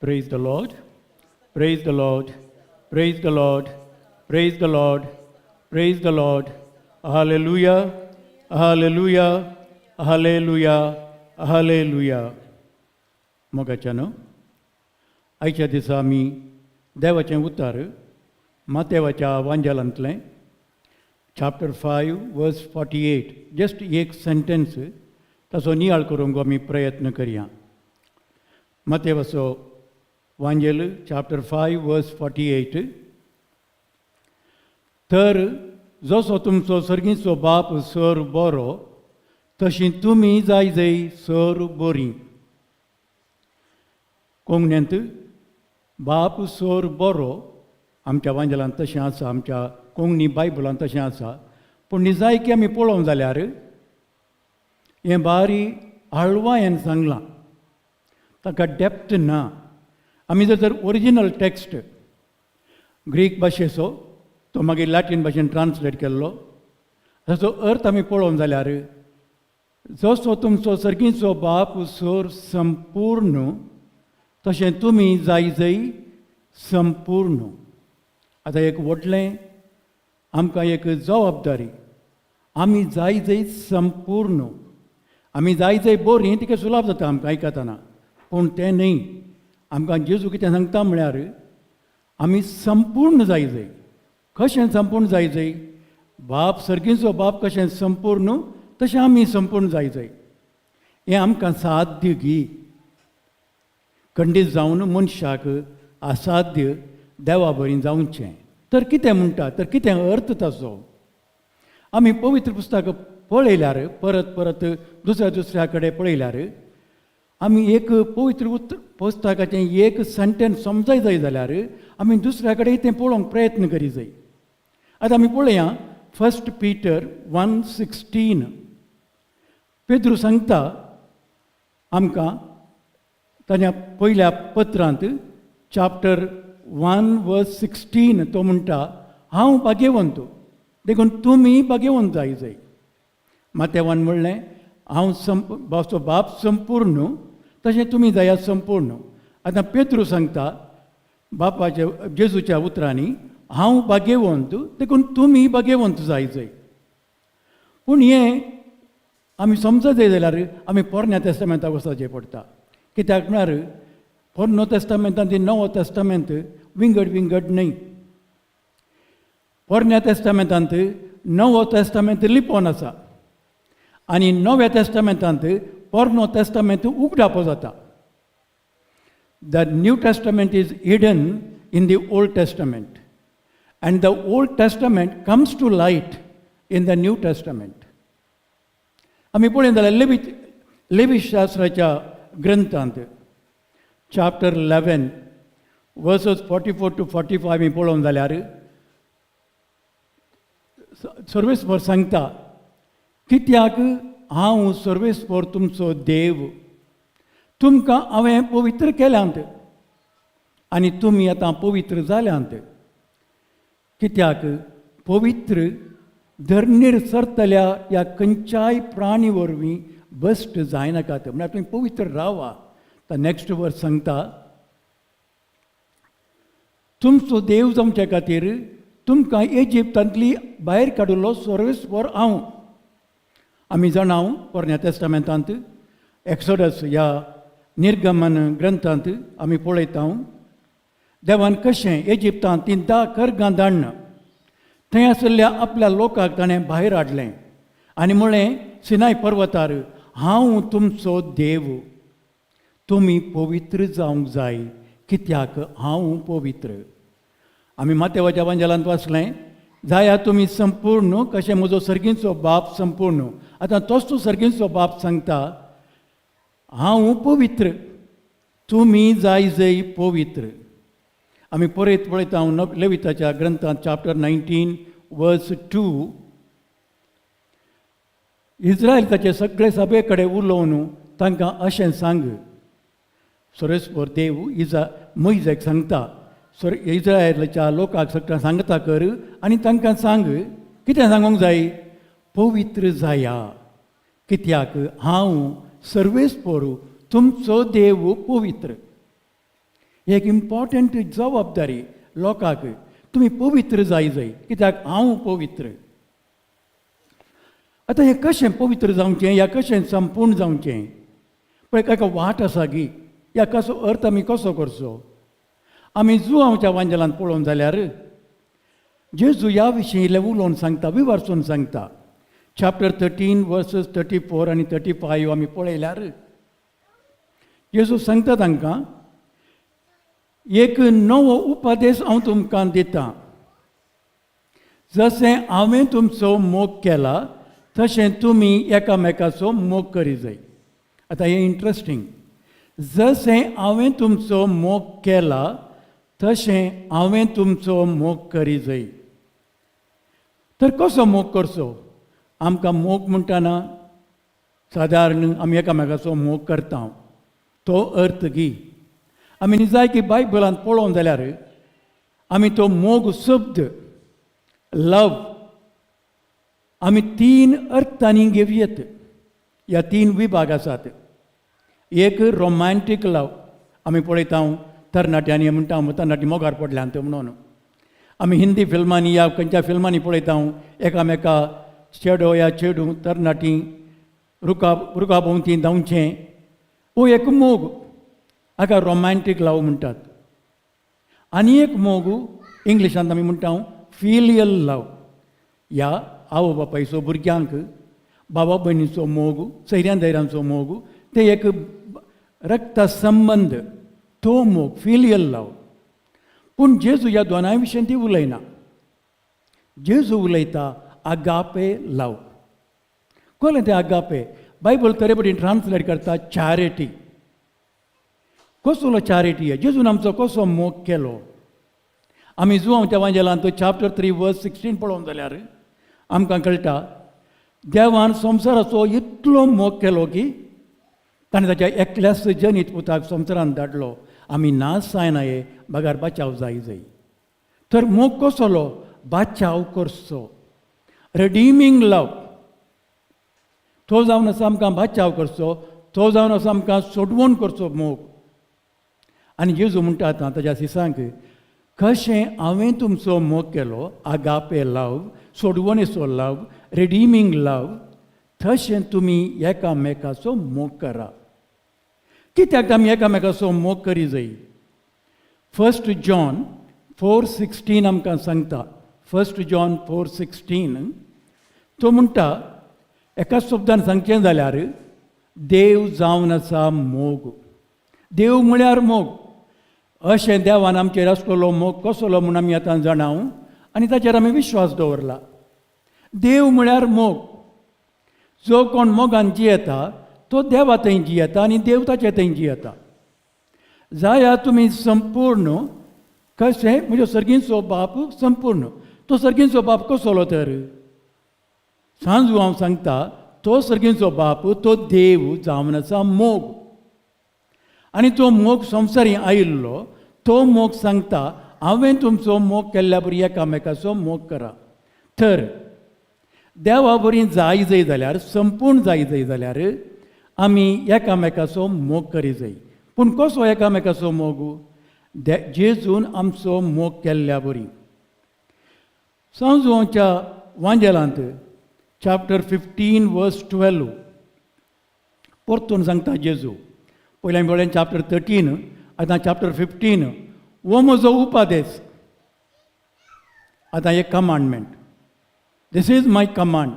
Praise the Lord. Praise the Lord. Praise the Lord. Praise the Lord. Praise the Lord. Hallelujah. Hallelujah. Hallelujah. Hallelujah. मोगाच्यानं आयच्या दिसा आमी देवाचें उतार मातेवाच्या वांजलांतलें chapter 5 verse 48 जस्ट एक सेंटेन्स ताचो नियाळ करूंक आमी प्रयत्न करया. मातेवाचो वांजेल chapter 5 verse 48. तर जसो तुमचो सर्गीचो बाप सर बरो तशी तुमी जाय सर बरीं. कोंकणींत बाप सर बरो आमच्या वांजलांत तशें आसा, आमच्या कोंकणी बायबलांत तशें आसा. पूण जाय की आमी पळोवंक जाल्यार हें बारी आळवायेन सांगलां, ताका डेप्थ ना. आमी जर ओरिजिनल टेक्स्ट ग्रीक भाशेचो तो मागीर लॅटीन भाशेन ट्रान्सलेट केल्लो ताचो अर्थ आमी पळोवंक जाल्यार जसो तुमचो सर्गीचो बाप सर संपूर्ण तशें तुमी जाय संपूर्ण. आतां एक व्हडलें आमकां एक जबाबदारी, आमी जाय संपूर्ण. आमी जाय बरीं तिका सुलाभ जाता आमकां आयकतना, पूण तें न्ही. आमकां जेजू कितें सांगता म्हळ्यार आमी संपूर्ण जाय. कशें संपूर्ण जाय? बाप सर्गीचो बाप कशें संपूर्ण तशें आमी संपूर्ण जाय. हें आमकां साध्य गी. खंडीत जावन मनशाक असाध्य देवा बरीं जावचें. तर कितें म्हणटा, तर कितें अर्थ ताचो? आमी पवित्र पुस्तक पळयल्यार परत परत दुसऱ्या कडेन पळयल्यार आमी एक पवित्र पुस्तकाचें एक सेंटेन्स समजाय जाय जाल्यार आमी दुसऱ्या कडेन तें पळोवंक प्रयत्न करी जाय. आतां आमी पळया 1 Peter 1:16. पेद्रू सांगता आमकां ताच्या पयल्या पत्रांत chapter 1 verse 16 तो म्हणटा हांव भाग्यवंत देखून तुमी भाग्यवंत जाय. मातेवान म्हणलें हांव बाचो बाप संपूर्ण तशें तुमी जायात संपूर्ण. आतां पेद्रू सांगता बापाच्या जेजूच्या उतरांनी हांव भाग्यवंत देखून तुमी भाग्यवंत जाय. पूण हें आमी समजत जाय जाल्यार आमी पोरण्या तेस्तामेंताक वचचें पडटा. कित्याक म्हळ्यार पोरनो तेस्तामेंतांत नवो तेस्तामेंत विंगड न्हय. पोरण्या तेस्तामेंतांत नवो तेस्तामेंत लिपोवन आसा आनी नव्या तेस्तामेंतांत पोरनो तेस्तामेंत उगडापो जाता. The new testament is hidden in the old testament and the Old Testament comes to light in the New Testament. आमी पळयलें जाल्यार लेवी शास्त्राच्या ग्रंथांत chapter 11 verses 44 to 45 आमी पळोवंक जाल्यार सर्वेस्पर सांगता कित्याक हांव सर्वेस्पर तुमचो देव तुमकां हांवें पवित्र केल्यांत आनी तुमी आतां पवित्र जाल्यांत. कित्याक पवित्र धरणीर सरतल्या ह्या खंयच्याय प्राणी वरवीं बश्ट जायनाकात. म्हळ्यार तुमी पवित्र रावा. तर नेक्स्ट वर्स सांगता तुमचो देव जमचे खातीर तुमकां इजिप्तांतली भायर काडिल्लो सर्वेस्पर हांव. आमी जाणाव पोरण्या तेस्तामेंतांत एक्सोडस ह्या निर्गमन ग्रंथांत आमी पळयता देवान कशें इजिप्तांत 10 कर्गां धाडना थंय आशिल्ल्या आपल्या लोकांक ताणें भायर हाडलें आनी म्हळें सिनाय पर्वतार हांव तुमचो देव तुमी पवित्र जावंक जाय कित्याक हांव पवित्र. आमी मातेवाच्या वांजलांत वाचलें जाया तुमी संपूर्ण कशें म्हजो सर्गीचो बाप संपूर्ण. आतां तोच तूं सर्गीचो बाप सांगता हांव पवित्र तुमी जाय पवित्र. आमी परत पळयता लेविताच्या ग्रंथांत chapter 19 verse 2 इस्रायलाचे सगळे सभे कडेन उलोवन तांकां अशें सांग. सर्वेस्पर देव मोइजेक सांगता इस्रायलाच्या लोकांक सगळ्यांक सांगता कर आनी तांकां सांग कितें सांगूंक जाय पवित्र जाया कित्याक हांव सर्वेस्पर तुमचो देव पवित्र. एक इम्पॉर्टंट जबाबदारी लोकांक तुमी पवित्र जाय कित्याक हांव पवित्र. आतां हें कशें पवित्र जावचें या कशें संपूर्ण जावचें पळय एका वाट आसा गी या कसो अर्थ आमी कसो करचो. आमी जुआंवच्या वांजेलांत पळोवन जाल्यार जेजू ह्या विशीं इल्लें उलोवन सांगता विवारसून सांगता. चॅप्टर 13 वर्सेस 34 आनी 35 आमी पळयल्यार जेजू सांगता तांकां एक नवो उपदेश हांव तुमकां दितां. जशें हांवें तुमचो मोग केला तशें तुमी एकामेकाचो मोग करी जाय. आतां हें इंट्रस्टींग. जशें हांवें तुमचो मोग केला तशें हांवें तुमचो मोग करी जाय. तर कसो मोग करचो. आमकां मोग म्हणटाना सादारण आमी एकामेकाचो मोग करता तो अर्थ गी. आमी जाय की बायबलांत पळोवन जाल्यार आमी तो मोग शब्द लव आमी 3 अर्थांनी घेवयेत. ह्या 3 विभाग आसात. एक रोमॅन्टीक लव आमी पळयता तरणाट्यांनी म्हणटा तरणाटी मोगार पडल्यान ते म्हणून. आमी हिंदी फिल्मांनी या खंयच्या फिल्मांनी पळयता एकामेका चेडो या चेडू तरणाटी रुखा भोंवती धांवचें हो एक मोग हाका रोमॅन्टीक लव म्हणटात. आनी एक मोग इंग्लिशांत आमी म्हणटा फिलियल लव. ह्या आवय बापायचो भुरग्यांक बाबा भयणीचो मोग सैऱ्यां दैऱ्यांचो मोग ते एक रक्त संबंध तो मोग फिलियल लव. पूण जेजू ह्या दोनांय विशीं ती उलयना. जेजू उलयता आगापे लव. कळ्ळें तें आगापे. बायबल तरेपटीन ट्रान्सलेट करता चॅरिटी. कसलो चॅरिटी आहे. जेजून आमचो कसो मोग केलो. आमी जुआंवच्या वांजेलांत चॅप्टर 3 वर्स 16 पळोवन जाल्यार आमकां कळटा देवान संवसाराचो इतलो मोग केलो की ताणें ताच्या एकल्याच जनीत पुताक संवसारांत धाडलो. आमी नाश जायनाये बागार बचाव जाय. तर मोग कसलो. बचाव करचो. रिडीमींग लव. तो जावन आसा आमकां बचाव करचो. तो जावन आसा आमकां सोडवण करचो मोग. आनी जेजू म्हणटा आतां ताच्या शिसांक कशें हांवें तुमचो मोग केलो आगापे लव सोडवणेचो लव रिडीमींग लव तशें तुमी एकामेकाचो मोग करा. कित्याक आमी एकामेकाचो मोग करी जाय. 1 जॉन 4:16 आमकां सांगता. 1 जॉन 4:16 तो म्हणटा एका शब्दान सांगचें जाल्यार देव जावन आसा मोग. देव म्हळ्यार मोग. अशें देवान आमचेर आसलेलो मोग कसलो म्हूण आमी आतां जाणाव आनी ताचेर आमी विश्वास दवरला. देव म्हळ्यार मोग. जो कोण मोगान जियेता तो देवा थंय जियेता आनी देव ताचे थंय जियेता. जाया तुमी संपूर्ण कशें म्हजो सर्गीचो बाप संपूर्ण. तो सर्गीचो बाप कसलो तर सांजू हांव सांगता तो सर्गीचो बाप तो देव जावन आसा मोग. आनी तो मोग संवसारी आयिल्लो तो मोग सांगता हांवें तुमचो मोग केल्ल्या बरी एकामेकाचो मोग करा. तर देवा बरी जाय जाल्यार संपूर्ण जाय जाल्यार आमी एकामेकाचो मोग करी जाय. पूण कसो एकामेकाचो मोग. जेजून आमचो मोग केल्ल्या बरी. सांजूच्या वांजेलांत चॅप्टर 15 वर्स 12 परतून सांगता जेजू. पयल्या वेळेन चॅप्टर 13 आतां चॅप्टर 15 हो म्हजो उपादेश. आतां एक commandment. This is my command.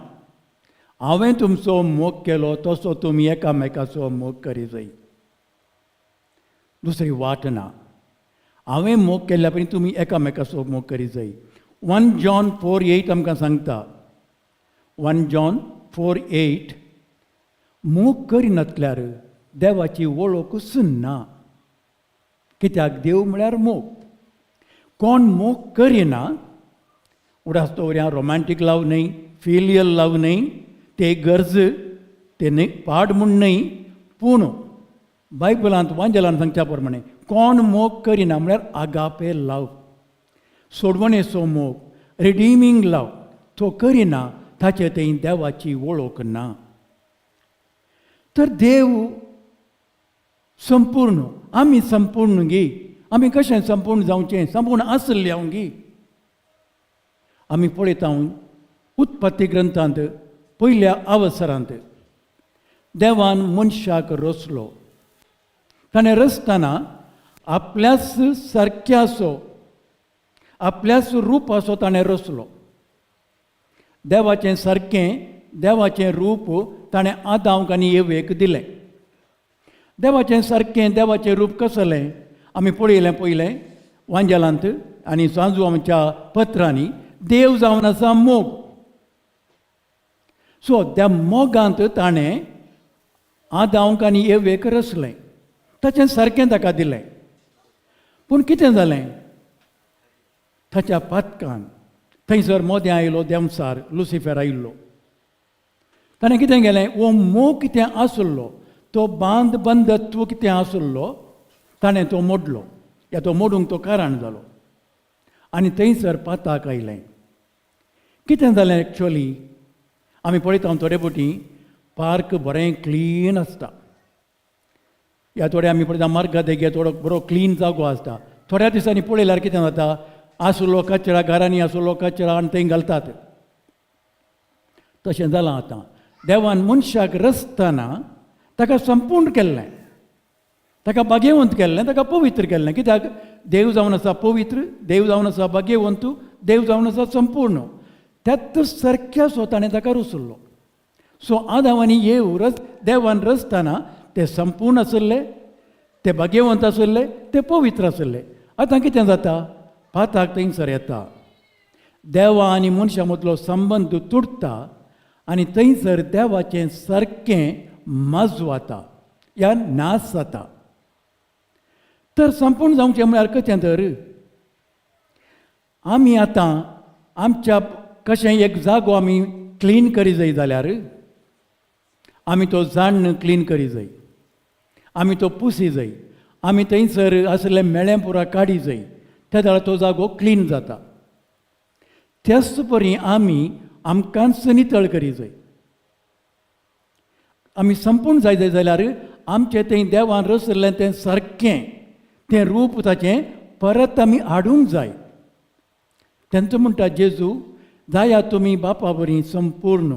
हांवें तुमचो मोग केलो तसो तुमी एकामेकाचो मोग करी जाय. दुसरी वाट ना. हांवें मोग केल्ल्या परी तुमी एकामेकाचो मोग करी जाय. 1 जॉन 4:8 आमकां सांगता. 1 जॉन 4:8 मोग करिनातल्यार देवाची वळखूच ना. कित्याक देव म्हळ्यार मोग. कोण मोग करिना उडास दवऱ्या रोमॅन्टीक लव न्हय फिलियल लव न्हय ते गरज ते न्हय पाड म्हूण न्हय. पूण बायबलांत वांजेलांत सांगच्या प्रमाणे कोण मोग करिना म्हळ्यार आगापे लव सोडवणेचो मोग रिडीमींग लव तो करिना ताचे थंय देवाची वळख ना. तर देव संपूर्ण आमी संपूर्ण गे आमी कशें संपूर्ण जावचें, संपूर्ण आसले हांगी. आमी पळयता उत्पत्ती ग्रंथांत पयल्या अवसरांत देवान मनशाक रचलो. ताणें रचतना आपल्याच सारक्याचो, आपल्याच रुपाचो ताणें रचलो. देवाचें सारकें, देवाचें रूप ताणें आदामाक आनी येवेक दिलें. देवाचें सारकें, देवाचें रूप कसलें आमी पळयलें पयलें वांजेलांत आनी सांजू आमच्या पत्रांनी. देव जावन आसा मोग. सो त्या मोगांत ताणें आदामाक आनी येवेक रचलें, ताचें सारकें ताका दिलें. पूण कितें जालें? ताच्या पातकान थंयसर मोदें आयलो, देंवसार लुसिफर आयिल्लो. ताणें कितें केलें? हो मोग कितें आसलो, तो बंधत्व कितें आसलो, ताणें तो मोडलो, या तो मोडूंक तो कारण जालो. आनी थंयसर पाताक आयलें. कितें जालें एक्चुअली? आमी पळयता थोडे फावटी पार्क बरें क्लीन आसता, या थोडे आमी पळयता मार्गा देगेर थोडो बरो क्लीन जागो आसता. थोड्या दिसांनी पळयल्यार कितें जाता? आसलो कचरा घरांनी आसलो कचरा आनी थंय घालतात. तशें जालां आतां. देवान मनशाक रचतना ताका संपूर्ण केल्लें, ताका भाग्यवंत केल्लें, ताका पवित्र केल्लें. कित्याक? देव जावन आसा पवित्र, देव जावन आसा भाग्यवंत, देव जावन आसा संपूर्ण. त्याच सारक्याचो ताणें ताका रचलो. सो आदाम आनी येव देवान रचतना ते संपूर्ण आसले, ते भाग्यवंत आसले, ते पवित्र आसले. आतां कितें जाता? पाताक थंयसर येता, देवा आनी मनशा मदलो संबंद तुटता आनी थंयसर देवाचें सारकें माजवाता या नाश जाता. तर संपूर्ण जावचें म्हळ्यार कशें? तर आमी आतां आमच्या कशें एक जागो आमी क्लीन करी जाय जाल्यार आमी तो झाडण क्लीन करी जाय, आमी तो पुसी जाय, आमी थंयसर आसलें मेळें पुरा काडी जाय, त्या वेळार तो जागो क्लीन जाता. त्याच परी आमी आमकांच नितळ करी जाय. आमी संपूर्ण जाय जाल्यार आमचें थंय देवान रचलें तें सारकें, तें रूप ताचें परत आमी हाडूंक जाय. तेंचो म्हणटा जेजू, जाया तुमी बापा बरी संपूर्ण,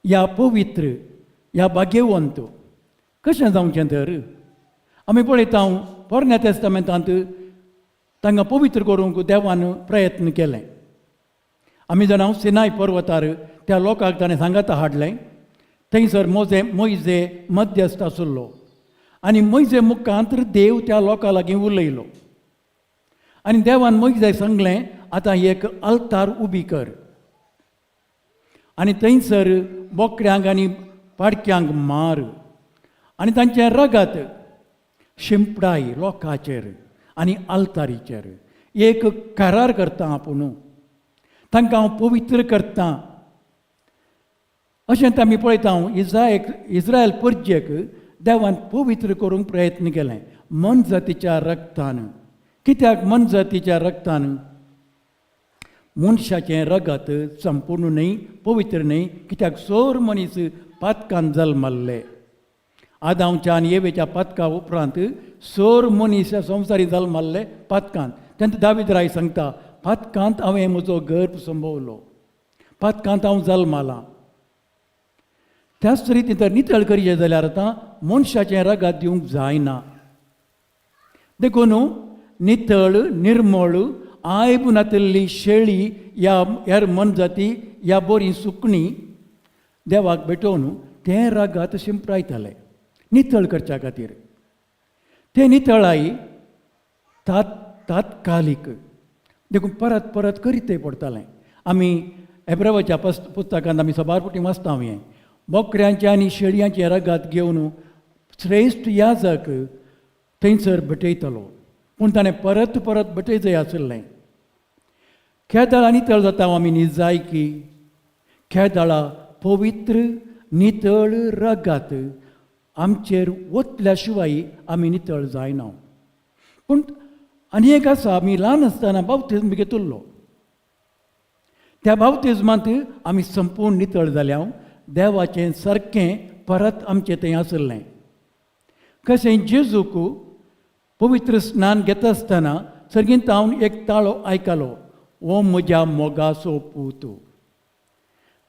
या पवित्र, या भाग्यवंत. कशें जावचें तर? आमी पळयता पोरण्या तेस्तामेंतांत तांकां पवित्र करूंक देवान प्रयत्न केले. आमी जाणा सिनाय पर्वतार त्या लोकांक ताणें सांगाता हाडलें. थंयसर मोइजे मध्यस्थ आसलो आनी मोइजे मुखांत देव त्या लोकां लागीं उलयलो. आनी देवान मोइजेक सांगलें, आतां एक अल्तार उबी कर आनी थंयसर बोकड्यांक आनी पाडक्यांक मार आनी तांचे रगत शिंपडाय लोकांचेर आनी आल्तारीचेर. एक करार करता आपूण, तांकां हांव पवित्र करता. अशें आमी पळयता इस्रायल परजेक देवान पवित्र करूंक प्रयत्न केलें मन जातीच्या रगतान. कित्याक मन जातीच्या रगतान? मनशाचें रगत संपूर्ण न्हय, पवित्र न्हय. कित्याक सोर मनीस पातकान जल्मल्ले. आदामच्या आनी येवेच्या पातका उपरांत सोर मनीस संवसारी जल्मल्ले पातकांत. तेन्ना दावीद राय सांगता, पातकांत हांवें म्हजो गर्भ संभोवलो, पातकांत हांव जल्माला. त्याच रितीन तर नितळ करचें जाल्यार आतां मनशाचें रगत दिवंक जायना. देखून नितळ निर्मळ आयब नातिल्ली शेळी या हेर मन जाती या बरी सुकणी देवाक भेटोवन तें रगत शिंपडायताले नितळ करच्या खातीर. तें नितळाई तात्कालीक, देखून परत परत करीत पडटालें. आमी हेब्रेवाच्या पुस्तकांत आमी सबारपुटी वाचता हांवें, बोकड्यांचें आनी शेळयांचें रगत घेवन श्रेश्ठ याजक थंयसर भेटयतलो. पूण ताणें परत परत भेटय जाय आसलें. खेदाळा नितळ जाता आमी निजायकी. खेदाळा पवित्र नितळ रगत आमचेर वतल्या शिवाय आमी नितळ जायना. पूण आनी एक आसा, आमी ल्हान आसतना बावतिजम घेतिल्लो. त्या बावतिजमांत आमी संपूर्ण नितळ जाल्या. देवाचें सारकें परत आमचें थंय आसलें. कशें जेजूक पवित्र स्नान घेता आसतना सर्गींत हांव एक ताळो आयकलो, ओ म्हज्या मोगाचो पूत.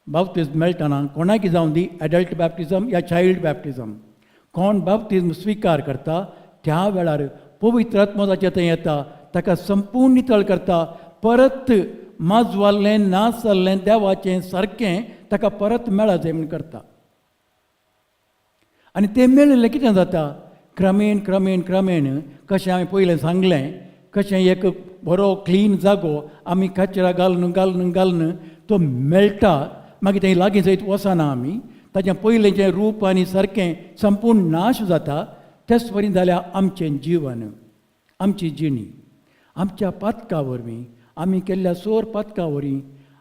बाप्तिस्म मेळटना कोणाकी जावं दी एडल्ट बॅप्टिजम या चायल्ड बॅप्टिजम, कोण बाप्तिस्म स्विकार करता त्या वेळार पवित्र आत्मा ताचे थंय येता, ताका संपूर्ण नितळ करता, परत माजवाल्लें नास जाल्लें देवाचें सारकें ताका परत मेळा जाय म्हूण करता. आनी तें मेळिल्लें कितें जाता, क्रमेण क्रमेण क्रमेण कशें हांवें पयलें सांगलें, कशें एक बरो क्लीन जागो आमी कचरा घालून घालून घालून तो मेळटा, मागीर थंय लागीं जैत वचना आमी, ताचें पयलें जें रूप आनी सारकें संपूर्ण नाश जाता. तेच परी जाल्यार आमचें जिवन, आमची जिणी, आमच्या पातका वरवीं आमी केल्ल्या सोर पातका वरवीं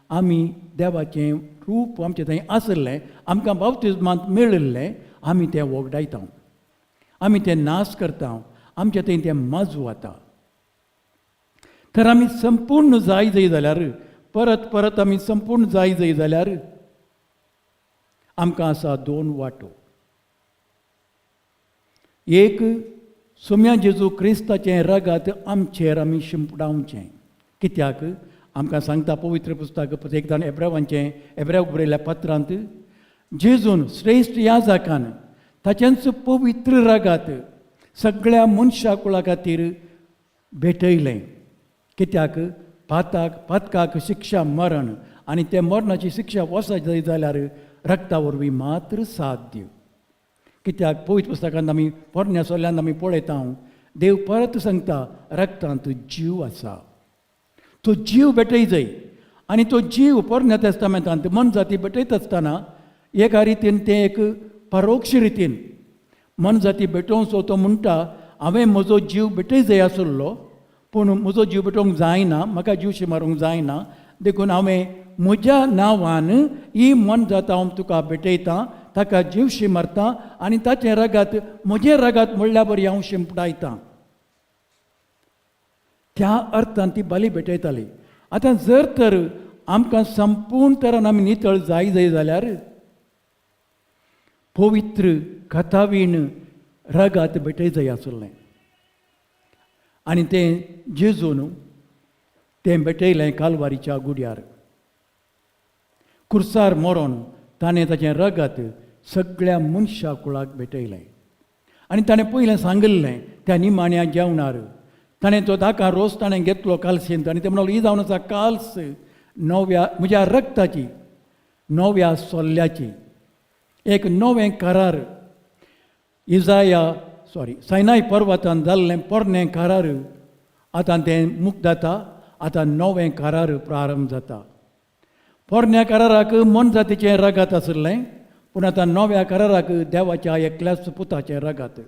आमी देवाचें रूप आमचें थंय आसलें, आमकां बाप्तिस्मांत मेळिल्लें, आमी तें वगडायता, आमी तें नाश करता, आमचें थंय तें माजवाता. तर आमी संपूर्ण जाय जंय जाल्यार, परत परत आमी संपूर्ण जाय जंय जाल्यार आमकां आसा दोन वाटो. एक, सोम्या जेजू क्रिस्ताचें रगत आमचेर आमी शिंपडावचें. कित्याक आमकां सांगता पवित्र पुस्तक एकदां एब्रावाक बरयल्ल्या पत्रांत, जेजून श्रेश्ठ याजकान ताचेंच पवित्र रगत सगळ्या मनशा कुळा खातीर भेटयलें. कित्याक पातकाक शिक्षा मरण, आनी त्या मरणाची शिक्षा वसा जंय जाल्यार रक्ता वरवीं मात्र साध्य. कित्याक पवित्र पुस्तकांत आमी पोरण्या सोल्ल्यान आमी पळयता, देव परत सांगता रक्तांत जीव आसा, तो जीव भेटय जाय. आनी तो जीव पोरण्या तेस्तामेंतांत मन जाती भेटयत आसतना एका रितीन तें एक परोक्ष रितीन मन जाती भेटोवचो. तो म्हणटा हांवें म्हजो जीव भेटय जाय आसलो, पूण म्हजो जीव भेटोवंक जायना, म्हाका जीवशी मारूंक जायना, देखून हांवें म्हज्या नांवान ही मन जाता हांव तुका भेटयतां, ताका जीवशी मारता, आनी ताचें रगत म्हजें रगत म्हणल्या बरी हांव शिंपडायतां. त्या अर्थान ती बली भेटयताली. आतां जर तर आमकां संपूर्ण तरान आमी नितळ जाय जंय जाल्यार पवित्र कथावीण रगत भेटय जाय आसलें, आनी तें जेजून तें भेटयलें कालवारीच्या गुड्यार. कुर्सार मरोन ताणें ताचें रगत सगळ्या मनशा कुळाक भेटयलें. आनी ताणें पयलें सांगिल्लें त्या निमाण्या जेवणार, ताणें तो धाका रोस ताणें घेतलो कालसेंत, आनी तें म्हणलो ही जावन आसा काल्स म्हज्या रक्ताची, नव्या सोल्ल्याची, एक नवें करार. सायनाय पर्वतान जाल्लें पोरनें करार आतां तें मुक्त जाता, आतां नवें करार प्रारंभ जाता. पोरण्या कराराक मन जातीचें रगत आसलें, पूण आतां नव्या कराराक देवाच्या एकल्याच पुताचें रगत.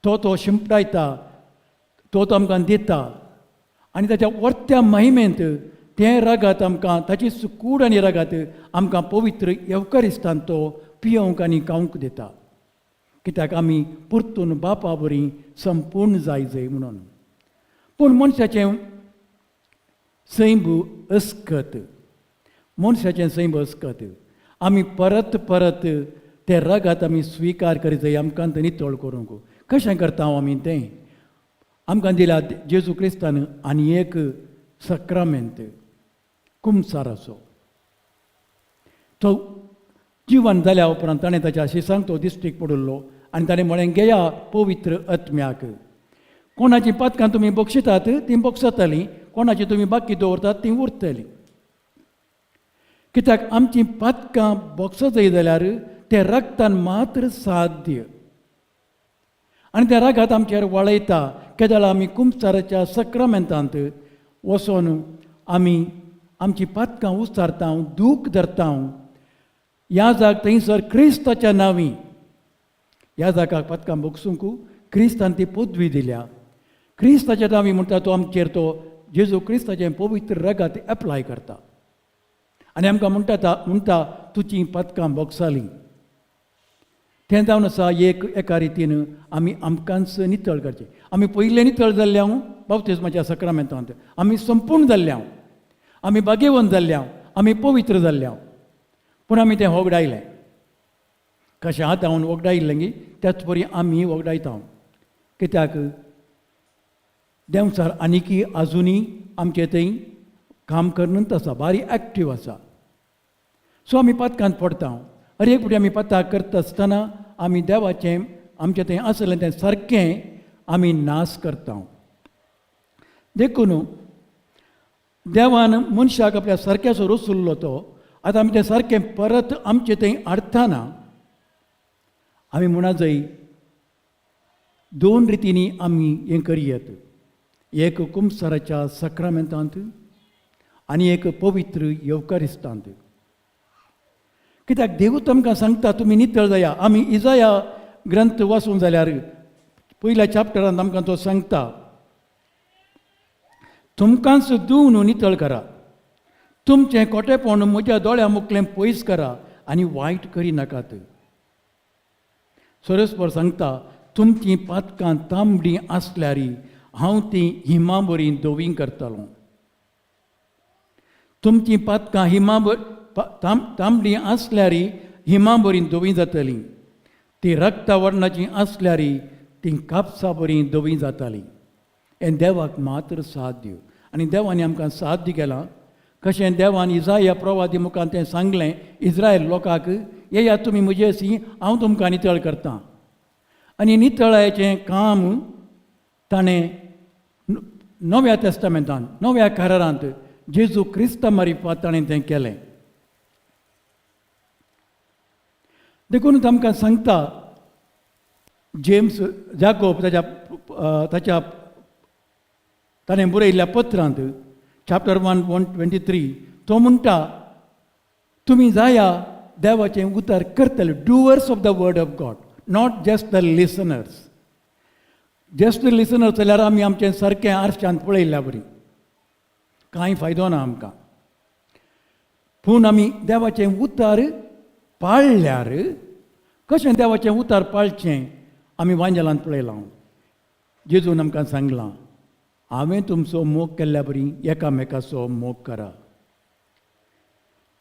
तो शिंपडायता, तो आमकां दिता, आनी ताच्या वर्त्या महिमेंत तें रगत आमकां, ताची सुकूड आनी रगत आमकां पवित्र येवकारिस्तान तो पियोवंक आनी खावंक दिता. कित्याक आमी परतून बापा बरीं संपूर्ण जाय म्हणून. पूण मनशाचें सैम अस्कत, मनशाचें सैम अस्कत, आमी परत परत तें रगत आमी स्विकार करीत जाय, आमकां तें नितळ करूंक. कशें करता आमी तें? आमकां दिल्या जेजू क्रिस्तान आनी एक सक्रामेंत, कुमसाराचो. तो जिवन जाल्या उपरांत ताणें ताच्या शिसांक तो दिश्टीक पडलो, आनी ताणें म्हळें घेया पवित्र आत्म्याक. कोणाची पातकां तुमी बक्षितात तीं बक्षतलीं, कोणाची तुमी बाकी दवरतात तीं उरतलीं. कित्याक आमचीं पातकां बक्षत जाय जाल्यार तें रक्तान मात्र साध्य, आनी तें रगत आमचेर वळयता. केदाळ आमी कुमसाराच्या सक्रामेंतांत वचोन आमी आमची पातकां उस्तारता, दूख धरता. ह्या जाग थंयसर क्रिस्ताच्या नांवी ह्या जागाक पातकां बक्षूंक क्रिस्तान ती पदवी दिल्या. क्रिस्ताच्या नांवी म्हणटा तो आमचेर तो जेजू क्रिस्ताचें पवित्र रगत एप्लाय करता, आनी आमकां म्हणटा तुजीं पातकां बक्षालीं. तें जावन आसा एका रितीन आमी आमकांच नितळ करचें. आमी पयलें नितळ जाल्ल्या बाप्तिस्माच्या सक्रामेंतांत आमी संपूर्ण जाल्ल्या, आमी भाग्यवंत जाल्ल्या, आमी पवित्र जाल्ल्या, पूण आमी तें वगडायलें. कशें आतां हांव वगडायलें गी त्याच परी आमी वगडायता. कित्याक देव सर आनीकी आजुनी आमचे थंय काम करनूच आसा, बारी एक्टीव आसा. सो आमी पथकांत पडटा. अरे एक फुटी आमी पथक करता आसतना आमी देवाचें आमचें थंय आसलें तें सारकें आमी नाश करता. देखून देवान मनशाक आपल्या सारक्याचो रचुल्लो तो, आतां आमी तें सारकें परत आमचे थंय हाडटाना आमी म्हणा जाय 2 रितींनी आमी हें करयत. एक कुंभसाराच्या सक्रामेंतांत आनी एक पवित्र येवकारिस्तांत. कित्याक देव आमकां सांगता तुमी नितळ जाया. आमी इजाया ग्रंथ वाचूंक जाल्यार पयल्या चॅप्टरांत आमकां तो सांगता, तुमकांच धुवन नितळ करा, तुमचें खोटेपण म्हज्या दोळ्या मुखलें पयस करा आनी वायट करी नाकात. सरस्पर सांगता, तुमचीं पातकां तांबडीं आसल्यार हांव तीं हिमा बरीं धवीं करतलों. तुमचीं पातकां तांबडीं आसल्यार हिमा बरीं धवीं जातलीं. ती रक्ता वर्णाचीं आसल्यार तीं कापसा बरीं धवीं जातालीं. हें देवाक मात्र साध्य. आनी देवानी आमकां साध्य केलां. कशें देवान इजाया प्रवादी मुखार तें सांगलें इस्रायल लोकांक, येया तुमी म्हजे अशीं हांव तुमकां नितळ करतां. आनी नितळायेचें काम ताणें नव्या तेस्तामेंतांत, नव्या करारांत जेजू क्रिस्ता मार्फत ताणें तें केलें. देखून आमकां सांगता जेम्स जाकोब ताच्या ताणें बरयल्ल्या पत्रांत चॅप्टर 1:23 तो म्हणटा, तुमी जाया देवाचें उतर करतले, doers of the word of God, not just the listeners. Just listeners जाल्यार आमी आमचें सारकें आरशांत पळयल्ल्या बरीं, कांय फायदो ना आमकां. पूण आमी देवाचें उतर पाळल्यार, कशें देवाचें उतर पाळचें आमी वांजेलांत पळयलां. जेजून आमकां सांगलां, हांवें तुमचो मोग केल्ल्या बरीं एकामेकाचो मोग करा.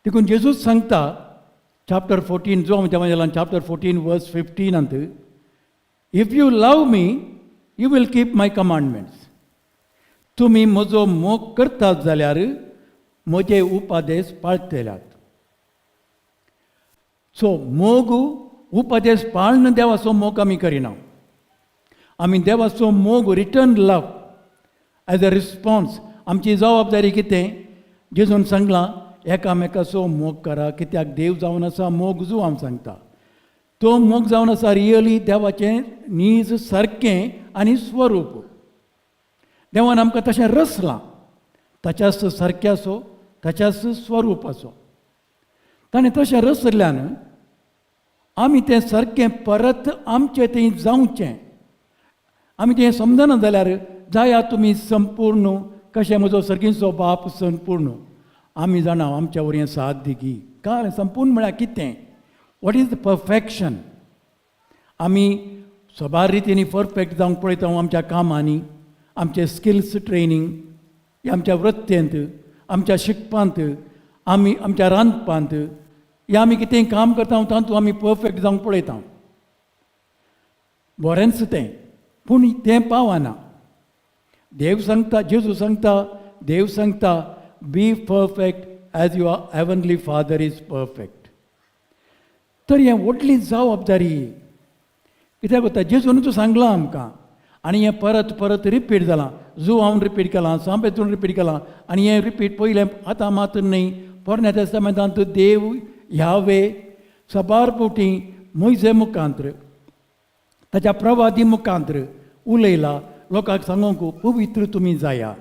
देखून जेजूच सांगता चॅप्टर 14 जो आमच्या वांजेलांत chapter 14 verse 15 if you love me you will keep my commandments. तुमी म्हजो मोग करतात जाल्यार म्हजे उपादेश पाळटल्यात. सो मोग उपादेश पाळन देवाचो मोग आमी करिना. आमी देवाचो मोग return love as a response. आमची जबाबदारी कितें? जेजून सांगलां एकामेकाचो मोग करा. कित्याक देव जावन आसा मोग जो हांव सांगता तो मोग जावन आसा रियली देवाचें नीज सारकें आनी स्वरूप. देवान आमकां तशें रचलां, ताच्याच सारक्याचो, ताच्याच स्वरुपाचो. ताणें तशें रचल्यान आमी तें सारकें परत आमचें थंय जावचें. आमी तें समजना जाल्यार जाया तुमी संपूर्ण कशें म्हजो सर्गीचो बाप संपूर्ण. आमी जाणा आमच्या वरें साध्य की काय संपूर्ण म्हळ्यार कितें? What is the perfection? आमी सबार रितींनी परफेक्ट जावंक पळयता आमच्या कामांनी, आमचे स्किल्स ट्रेनींग, आमच्या वृत्तेंत, आमच्या शिकपांत, आमी आमच्या रांदपांत, या आमी कितेंय काम करता तातूंत आमी परफेक्ट जावंक पळयता. बरेंच तें, पूण तें पावना. देव सांगता, जेजू सांगता, देव सांगता, be perfect as your heavenly father is perfect. तर हें व्हडली जबाबदारी. कित्याक कोता जेजून सांगलां आमकां आनी हें परत परत रिपीट जालां. जो हांव रिपीट केलां, सांपेतून रिपीट केलां आनी हें रिपीट पयलें आतां मात्र न्ही, पोरण्या तेस्तामेंतांत देव ह्यावे सबार पोटी मोइजे मुखांत्र, ताच्या प्रवादी मुखांत्र उलयला लोकांक सांगूंक पवित्र तुमी जाया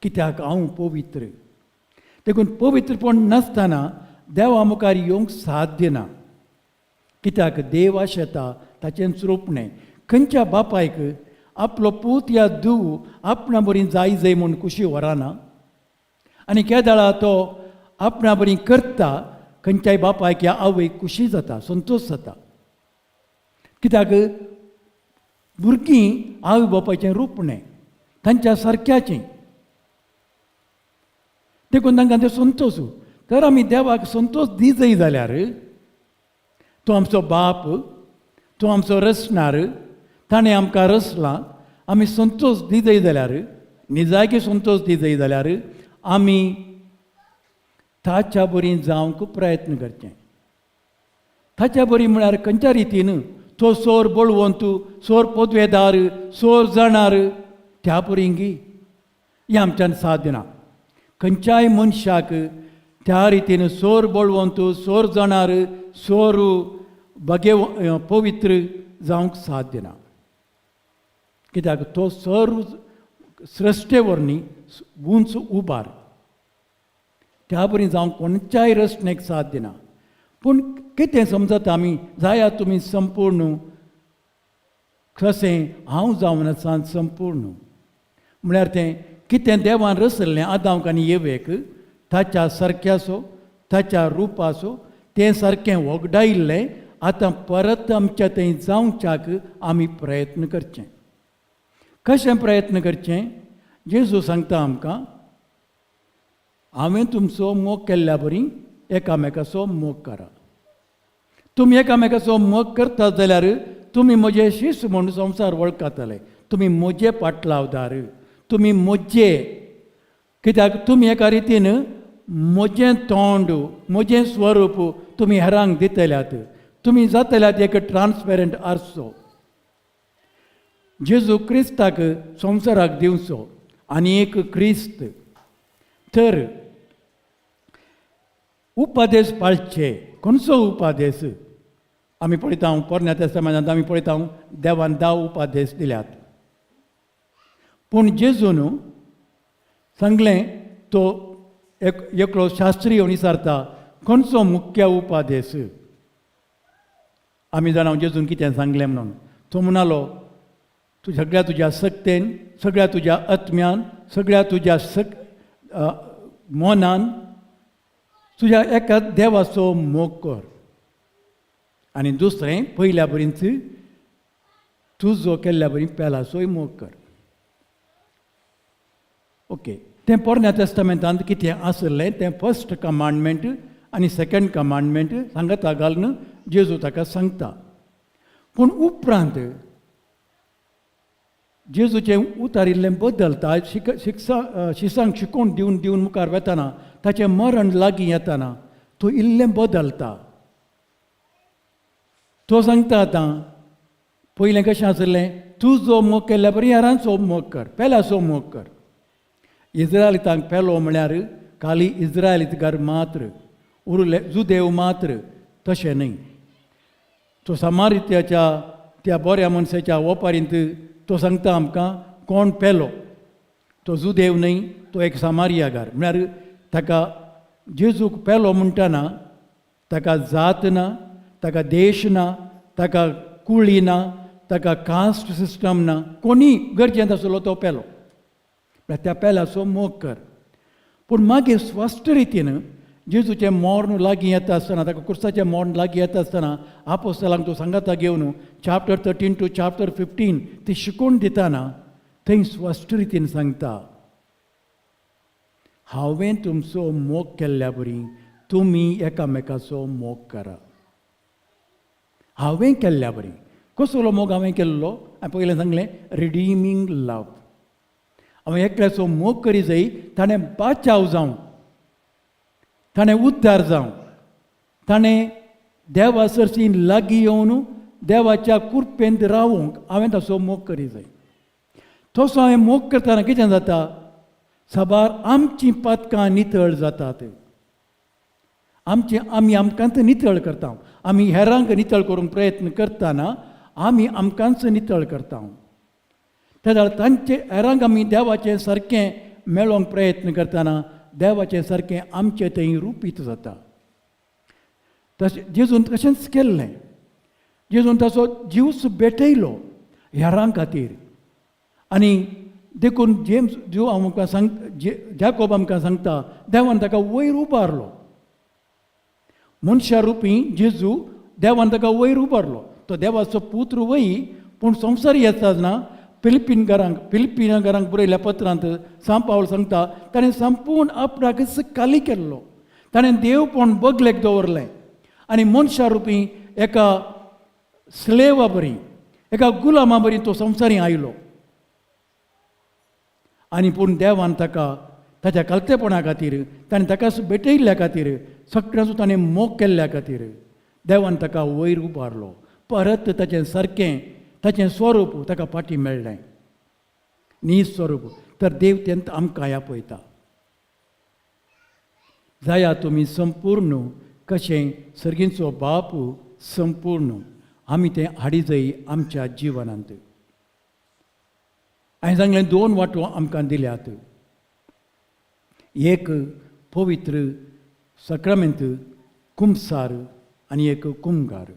कित्याक हांव पवित्र. देखून पवित्रपण नासतना देवा मुखार येवंक साध्य ना. कित्याक देव आशेता ताचें स्वरूपणें. खंयच्या बापायक आपलो पूत या धूव आपणा बरी जाय जाय म्हूण कुशी व्हराना आनी केदाळा तो आपणा बरी करता, खंयच्याय बापायक ह्या आवयक खुशी जाता, संतोश जाता. कित्याक भुरगीं आवय बापायचें रूपणें तांच्या सारक्याचें. देखून तांकां तें संतोश. तर आमी देवाक संतोश दी जाय जाल्यार तो आमचो बाप, तो आमचो रचणार, ताणें आमकां रचलां, आमी संतोश दी जाय जाल्यार निजागी संतोष दी जाय जाल्यार आमी ताच्या बरी जावंक प्रयत्न करचे. ताच्या बरी म्हळ्यार खंयच्या रितीन तो सोर बळवंत, सोर पदवेदार, सोर जाणार त्या परींगी हें आमच्यान साध्य ना. खंयच्याय मनशाक त्या रितीन सोर बळवंत, सोर जाणार, सोर पवित्र जावंक साध्य ना. कित्याक तो सर सृश्टे वरणी उंच उबार त्या बरी जावंक कोणच्याय रचनेक साध्य ना. पूण कितें समजता आमी जाया तुमी संपूर्ण कशें हांव जावन आसा संपूर्ण म्हळ्यार तें कितें देवान रचल्लें आदामाक आनी येवेक ताच्या सारक्याचो ताच्या रुपाचो तें सारकें वगडायिल्लें आतां परत आमच्या थंय जावच्याक आमी प्रयत्न करचें. कशें प्रयत्न करचें? जेजू सांगता आमकां हांवें तुमचो मोग केल्ल्या बरी एकामेकाचो मोग करा. तुमी एकामेकाचो मोग करतात जाल्यार तुमी म्हजे शिश्य म्हूण संवसार वळखतले. तुमी म्हजे पाटलावदार, तुमी म्हजे, कित्याक तुमी एका रितीन म्हजें तोंड, म्हजें स्वरूप तुमी हेरांक दितल्यात. तुमी जातल्यात एक ट्रान्सपेरंट आरसो. जेजू क्रिस्ताक संवसाराक दिवचो आनी एक क्रिस्त. तर उपादेश पाळचे. खंयचो उपादेश? आमी पळयता पोरण्या तेस्तामेंतांत आमी पळयता देवान 10 उपादेश दिल्यात. पूण जेजून सांगलें तो एकलो शास्त्रीय विचारता खंयचो मुख्य उपादेश? आमी जाणा जेजून कितें सांगलें म्हणून. तो म्हणलो तूं सगळ्या तुज्या सक्तेन, सगळ्या तुज्या आत्म्यान, सगळ्या तुज्या मोनान तुज्या एका देवाचो मोग कर. आनी दुसरें पयल्या बरींच तूं जो केल्ल्या बरी पेलाचोय मोग कर. ओके, तें पोरण्या तेस्तामेंतांत कितें आसलें तें फर्स्ट कमांडमेंट आनी सेकंड कमांडमेंट सांगता घालून जेजू ताका सांगता. पूण उपरांत जेजूचें उतारिल्लें बदलता. शिसांक शिकोवन दिवन दिवन मुखार वताना ताचें मरण लागीं येताना तो इल्लें बदलता. तो सांगता आतां पयलें कशें आसलें, तूं जो मोग केल्ल्या बरी हेरांचो मोग कर, पेलाचो मोग कर. इस्रायलितांक पेलो म्हळ्यार खाली इस्रायलीतकार मात्र, उरले जुदेव मात्र, तशें न्हय. तो सामारित्याच्या त्या बऱ्या मनशाच्या ओपारींत तो सांगता आमकां कोण पेलो तो जुदेव न्हय, तो एक सामारियागार. म्हळ्यार ताका जेजूक पेलो म्हणटना ताका जात ना, ताका देश ना, ताका कुळी ना, ताका कास्ट सिस्टम ना, कोणी गरजेंत आसलो तो पेलो. त्या पेलाचो मोग कर. पूण मागीर स्पश्ट रितीन जेजूचें मरण लागीं येता आसतना, ताका क्रुसाचें मरण लागीं येता आसतना आपोस्तलांक तो सांगाता घेवन चॅप्टर 13 to chapter 15 ती शिकोवन दिताना थंय स्पश्ट रितीन सांगता हांवें तुमचो मोग केल्ल्या बरी तुमी एकामेकाचो मोग करा. हांवें केल्ल्या बरी. कसलो मोग हांवें केल्लो? हांवें पयलें सांगलें रिडीमींग लव. हांवें एकल्याचो मोग करी जाय, ताणें बाचाव जावं, ताणें उद्धार जावं, ताणें देवा सरसीन लागीं येवन देवाच्या कृपेंत रावूंक हांवें ताचो मोग करी जाय. तसो हांवें मोग करतना कितें जाता? साबार आमचीं पातकां नितळ जातात. आमी आमकांच नितळ करता. आमी हेरांक नितळ करूंक प्रयत्न करतना आमी आमकांच नितळ करता. त्या तांचे हेरांक आमी देवाचें सारकें मेळोवंक प्रयत्न करतना देवाचें सारकें आमचें थंय रुपीत जाता. तशें जेजून तशेंच केल्लें. जेजून ताचो जीवस भेटयलो हेरां खातीर. आनी देखून जेम्स जो आमकां जॅकोब आमकां सांगता देवान ताका वयर उबारलो. मनशा रुपी जेजू देवान ताका वयर उबारलो. तो देवाचो पुत्र वय, पूण संवसार येताना फिलिपिनांक बरयल्ल्या पत्रांत पावल सांगता ताणें संपूर्ण आपणाक खाली केल्लो. ताणें देवपण बगलेक दवरलें आनी मनशा रुपी एका स्लेवा बरी, एका गुलामा बरी तो संवसारी आयलो. आनी पूण देवान ताका ताच्या कलतेपणा खातीर ताणें ताका भेटयल्ल्या खातीर सगळ्यांचो ताणें मोग केल्ल्या खातीर देवान ताका वयर उबारलो. परत ताचें सारकें ताचें स्वरूप ताका फाटीं मेळ्ळें, नीज स्वरूप. तर देव तें आमकां आपयता. जाया तुमी संपूर्ण कशें सर्गींचो बाप संपूर्ण आमी तें हाडी जाय आमच्या जिवनांत. हांवें सांगलें 2 वांटो आमकां दिल्यात. एक पवित्र सक्रामेंत कुंभसार आनी एक कुंभगार.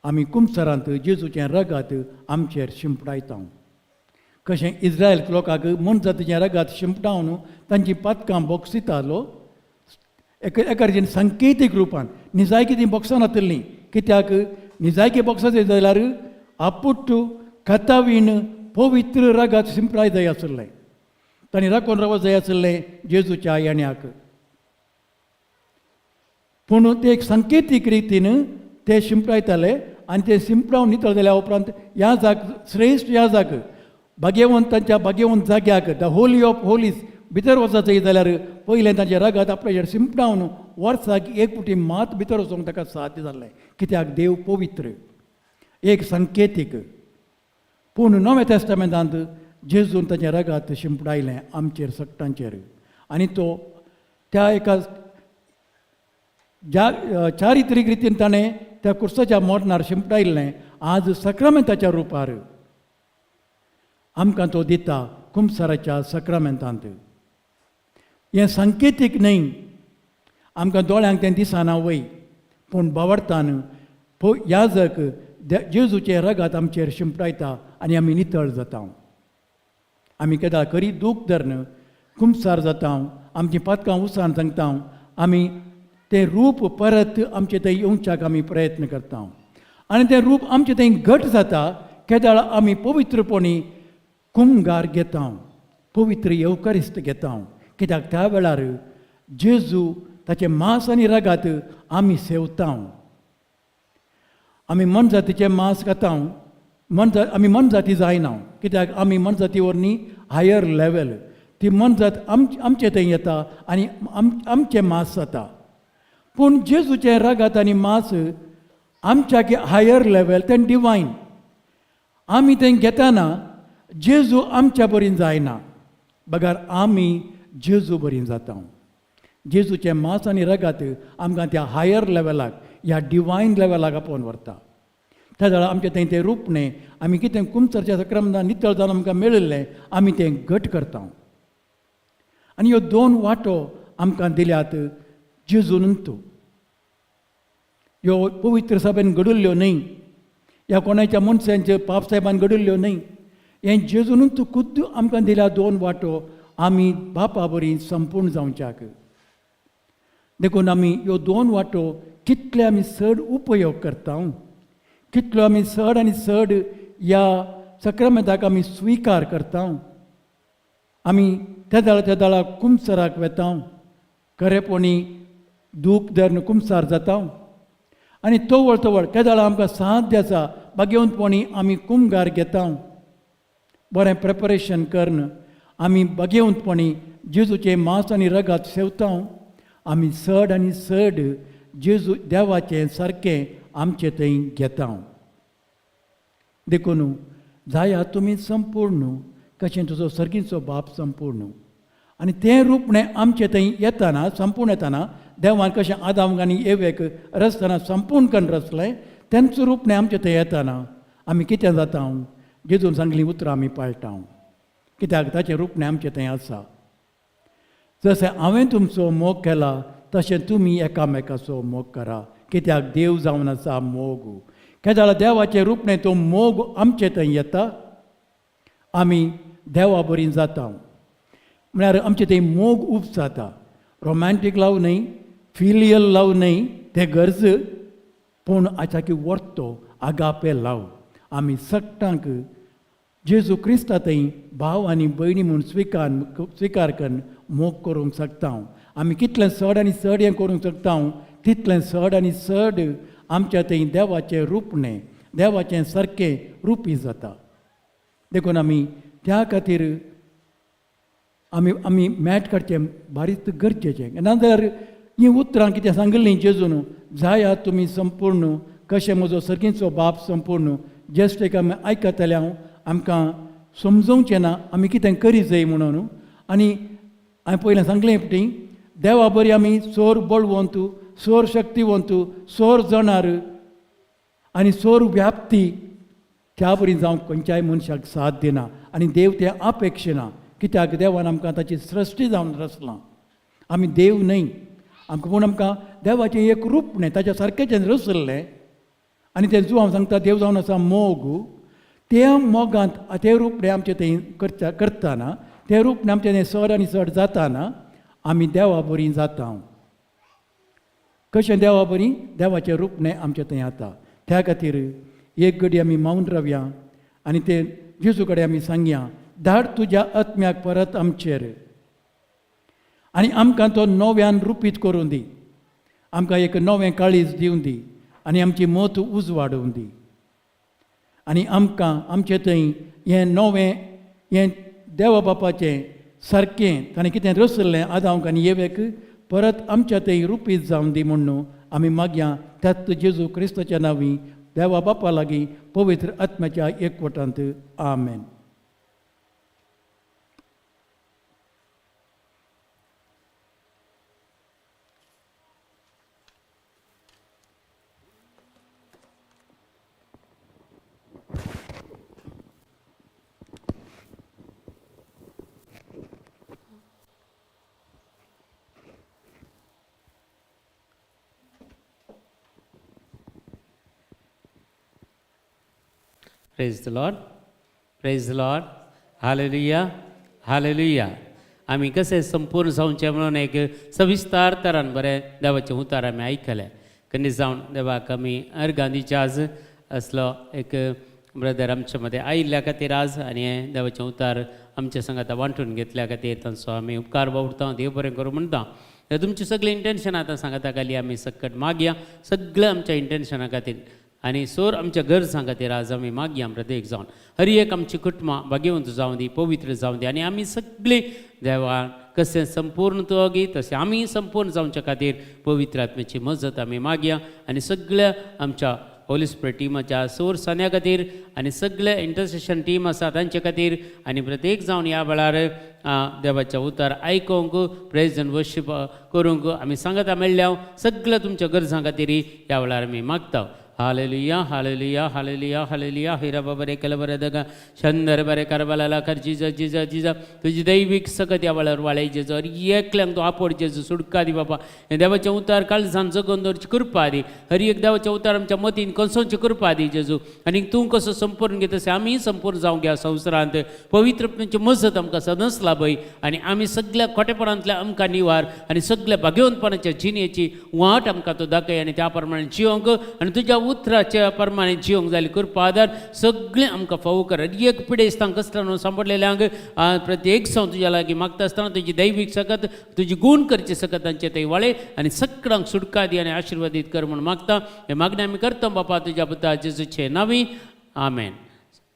आमी कुंभसारांत जेजूचें रगत आमचेर शिंपडायता. कशें इस्रायल लोकांक मनजातीचें रगत शिंपडावन तांची पातकां बोगसितालो एका रितीन सांकेतीक रुपान. निजायकी ती बॉक्सां नातलीं, कित्याक निजायकी बॉक्सां जाल्यार आपुट्ट कथावीन पवित्र रगत शिंपडाय जाय आसलें. तांणी राखून रावच जाय आसलें जेजूच्या येण्याक. पूण ते एक सांकेतीक रितीन ते शिंपडायताले आनी ते शिंपडावन नितळ जाल्या उपरांत ह्या श्रेश्ठ ह्या भाग्यवंतांच्या भाग्यवंत जाग्याक द होली ऑफ होलीज भितर वचत जाल्यार पयलें ताचें रगत आपल्याचेर शिंपडावन वर्साक एक पुटी मात भितर वचोंक ताका साध्य जाल्लें, कित्याक देव पवित्र. एक सांकेतीक. पूण नव्या तेस्तामेंतांत जेजून ताचें रगत शिंपडायलें आमचेर सगळ्यांचेर. आनी तो त्या एका चारित्रीक रितीन ताणें त्या कुर्साच्या मरणार शिंपडायल्लें आज सक्रामेंताच्या रुपार आमकां तो दिता कुंभसाराच्या सक्रामेंतांत. हें सांकेतीक न्हय, आमकां दोळ्यांक तें दिसना वय, पूण बावडतान याजक जेजूचें रगत आमचेर शिंपडायता आनी आमी नितळ जाता. आमी केदां खरी दूख धरन कुंभसार जाता, आमची पातकां उसान सांगता, आमी तें रूप परत आमचे थंय येवच्याक आमी प्रयत्न करता. आनी तें रूप आमचे थंय घट जाता केदाळ आमी पवित्रपणी कुंभगार घेता, पवित्र येवकारिस्त घेता. कित्याक त्या वेळार जेजू ताचें मांस आनी रगत आमी सेवता. आमी मनजातीचें मांस खाता, आमी मनजाती जायना, कित्याक आमी मनजाती वरवीं हायर लेवल. ती मनजात आमचे थंय येता आनी आमचें मांस जाता. पूण जेजूचें रगत आनी मांस आमच्या हायर लेवल तें डिवायन. आमी तें घेतना जेजू आमच्या बरीं जायना, बगार आमी जेजू बरीं जाता. जेजूचें मांस आनी रगत आमकां त्या हायर लेवलाक, ह्या डिवायन लेवलाक आपोवन व्हरता. त्या वेळार आमचें थंय तें रूपणें आमी कितें कुंभसारच्या सक्रामेंतान नितळ जावन आमकां मेळिल्लें आमी तें घट करता. आनी ह्यो 2 वांटो आमकां दिल्यात जेजूनंत. ह्यो पवित्र सभेन घडिल्ल्यो न्हय, ह्या कोणाच्या मनशांच्या पाप साहेबान घडिल्ल्यो न्हय. हें जेजूनंत खुद्द आमकां दिल्या 2 वांटो आमी बापा बरीं संपूर्ण जावच्याक. देखून आमी ह्यो 2 वांटो कितले आमी चड उपयोग करता, कितलो आमी चड आनी चड ह्या सक्रामेंताक आमी स्विकार करता. आमी त्या दाळा कुंभसाराक वेता, खरेपणी दूख धरन कुंभसार जाता. आनी तवळ त्या दाळा आमकां साध्य आसा भाग्यवंतपणी आमी कुंभगार घेता. बरें प्रिपरेशन करन आमी भाग्यवंतपणी जेजूचें मांस आनी रगत सेवता. आमी चड आनी चड जेजू देवाचें सारकें आमचे थंय घेता. देखून जाया तुमी संपूर्ण कशें तुजो सर्गीचो बाप संपूर्ण. आनी तें रूपणें आमचे थंय येतना संपूर्ण येतना देवान कशें आदाम आनी एवेक रचतना संपूर्ण करून रचलें, तेंच रूपणें आमचे थंय येतना आमी कितें जाता, जेजून सांगलीं उतरां आमी पाळटा. कित्याक ताचें रूपणें आमचे थंय आसा. जशें हांवें तुमचो मोग केला तशें तुमी एकामेकाचो मोग करा, कित्याक देव जावन आसा मोग. केदाळ देवाचें रूपणें तो मोग आमचे थंय येता, आमी देवा बरीं जाता. म्हळ्यार आमचे थंय मोग उब जाता. रोमॅन्टीक लव न्हय, फिलियल लव न्हय, ते गरज, पूण आचाकी वर्तो आगापे लव. आमी सगळ्यांक जेजू क्रिस्ता थंय भाव आनी भयणी म्हूण स्विकार करून मोग करूंक शकता. आमी कितलें चड आनी चड हें करूंक शकता, तितलें चड आनी चड आमच्या थंय देवाचें रूपणें, देवाचें सारकें रुपी जाता. देखून आमी त्या खातीर आमी मॅट काडचें बारीक गरजेचें. नाजाल्यार ही उतरां कितें सांगलें जेजून, जाया तुमी संपूर्ण कशें म्हजो सर्गीचो बाप संपूर्ण, जेस्ट एक आमी आयकतले हांव आमकां समजोवचें ना आमी कितें करी जाय म्हणून. आनी हांवें पयलें सांगलें पटी देवा बरी आमी सोर बळवंतू, सोर शक्तिवंतू, सोर जणार आनी सोर व्याप्ती त्या बरी जावंक खंयच्याय मनशाक साथ दिना. आनी देव तें अपेक्षिना, कित्याक देवान आमकां ताची सृश्टी जावन रचलां. आमी देव न्हय, आमकां पूण आमकां देवाचें एक रूप न्हय, ताच्या सारकेचें रचल्लें. आनी तें जो हांव सांगता देव जावन आसा मोग, त्या मोगांत तें रूप आमचें थंय करतना, तें रूप आमचें थंय चड आनी चड जाताना आमी देवा बरीं जाता. कशें देवा बरीं? देवाचें रूप न्हय आमचें थंय जाता. त्या खातीर एक घडी आमी मावून रावया आनी तें जेजू कडेन आमी सांगया, धाड तुज्या आत्म्याक परत आमचेर आनी आमकां तो नव्यान रुपीत करून दी. आमकां एक नवें काळीज दिवन दी आनी आमची मत उजवाडून दी. आनी आमकां आमचें थंय हें नवें हें देवा बापाचें सारकें ताणें कितें रचल्लें आदांक आनी येवेक परत आमच्या थंय रुपीत जावन दी म्हणून आमी मागया. त्यात जेजू क्रिस्ताच्या नांवी देवा बापा लागीं पवित्र आत्म्याच्या एकवटांत amen. Praise the Lord, praise the Lord, hallelujah, hallelujah. आमी कशें संपूर्ण जावचें म्हणून एक सविस्तार तरान बरें देवाचें उतार आमी आयकलें. कधी जावन देवाक आमी अर्गांदीच्या आज असलो एक ब्रदर आमचे मदें आयिल्ल्या खातीर आज आनी हें देवाचें उतार आमच्या संग आतां वांटून घेतल्या खातीर तांचो आमी उपकार बावडटा. देव बरें करूं म्हणटा. तुमचें सगळें इंटेन्शन आतां सांगता खाली आमी सकट मागया सगळ्या आमच्या इंटेन्शना खातीर आनी सोर आमच्या गरजां खातीर आज आमी मागया प्रत्येक जावन. हर एक आमची कुटुंबां भाग्यवंत जावं दी, पवित्र जावं दी आनी आमी सगळीं देवान कशें संपूर्ण तो गी तशें आमी संपूर्ण जावच्या खातीर पवित्र आत्म्याची मजत आमी मागया. आनी सगळ्या आमच्या होली स्पिरीट टिमाच्या सोर सान्या खातीर आनी सगळे इंटरसेशन टीम आसा तांचे खातीर आनी प्रत्येक जावन ह्या वेळार देवाच्या उतार आयकूंक प्रेज एंड वर्शीप करूंक आमी सांगता मेळ्ळ्या सगळ्या तुमच्या गरजां खातीर ह्या वेळार आमी मागता. Hallelujah, hallelujah, hallelujah, hallelujah. हिरा बरे केलं बरें दगा शंदर बरें करबाला कर जिजा जिजा जिजा तुजी दैवीक सकत या वेळार वाळय जेजो एकल्यांक तो आपड जेजू सुडका दी बाबा. हे देवाचें उतार काळजान जगोवन दवरची कृपा दी. हर एक देवाचें उतार आमच्या मतीन कसोवची कृपा दी जेजू. आनी तूं कसो संपूर्ण घेत तशें आमी संपूर्ण जावं घ्या संवसारांत. पवित्रपणाची मजत आमकां सदांच लाभय आनी आमी सगळ्या खोटेपणांतल्या आमकां निवार आनी सगळ्या भाग्यवंतपणाच्या जिणेची वाट आमकां तो दाखय आनी त्या प्रमाणे जियोंक आनी तुज्या उतराच्या प्रमाणे जियोंक जाली कृपा आदार सगळें आमकां फावो कर. एक पिडेस्तांक आसतना सांपडलेल्यांक प्रत्येक सण तुज्या लागीं मागता आसतना तुजी दैवीक सकत तुजी गूण करचे सकत तांचे थंय वाळे आनी सगळ्यांक सुटका दी आनी आशिर्वादीत कर म्हूण मागता. हे मागणें आमी करता बापा तुज्या पुता जेजूचे नांवी आमेन.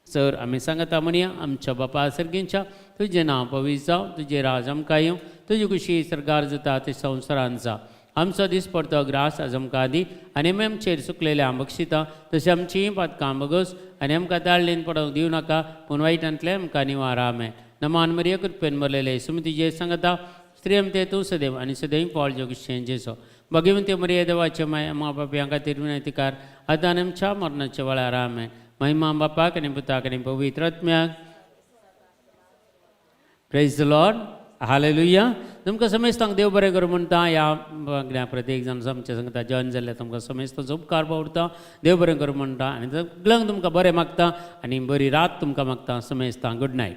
सर आमी सांगता म्हणया आमच्या बापा सर्गींच्या तुजें नांव पवित्र जावं, तुजें राज आमकां येवं, तुजी खुशी सरकार जाता ते संवसारांत जा. आमचो दीस पडतो ग्रास आज आमकां दी आनी आमी आमचेर सुकलेल्या बक्षिता तशें आमचीं पातकां बगोस आनी आमकां ताळलेन पडोवंक दिवं नाका पूण वायटांतले आमकां निवार आमेन. नमान मरिया कृपेन भरलेले सुमती जे सांगता स्त्रियम ते तूं सदैव आनी सदैव पावल जोगशें जेसो भगिवंते मरिया देवाचे माय मा बापा खातीर विनंतीकार आतां आनी आमच्या मरणाच्या वेळार आमेन. महिमा बापाक आनी पुताक आनी पवित्र आत्म्याक. Praise the Lord, hallelujah. तुमकां समेस्तांक देव बरें करूं म्हणटा. ह्या प्रत्येक जाण आमच्या सांगता जॉयन जाल्ले तुमकां समेस्तांचो उपकार पावता. देव बरें करूं म्हणटा आनी सगळ्यांक तुमकां बरें मागता आनी बरी रात तुमकां मागता. समेस्तांक गुड नायट.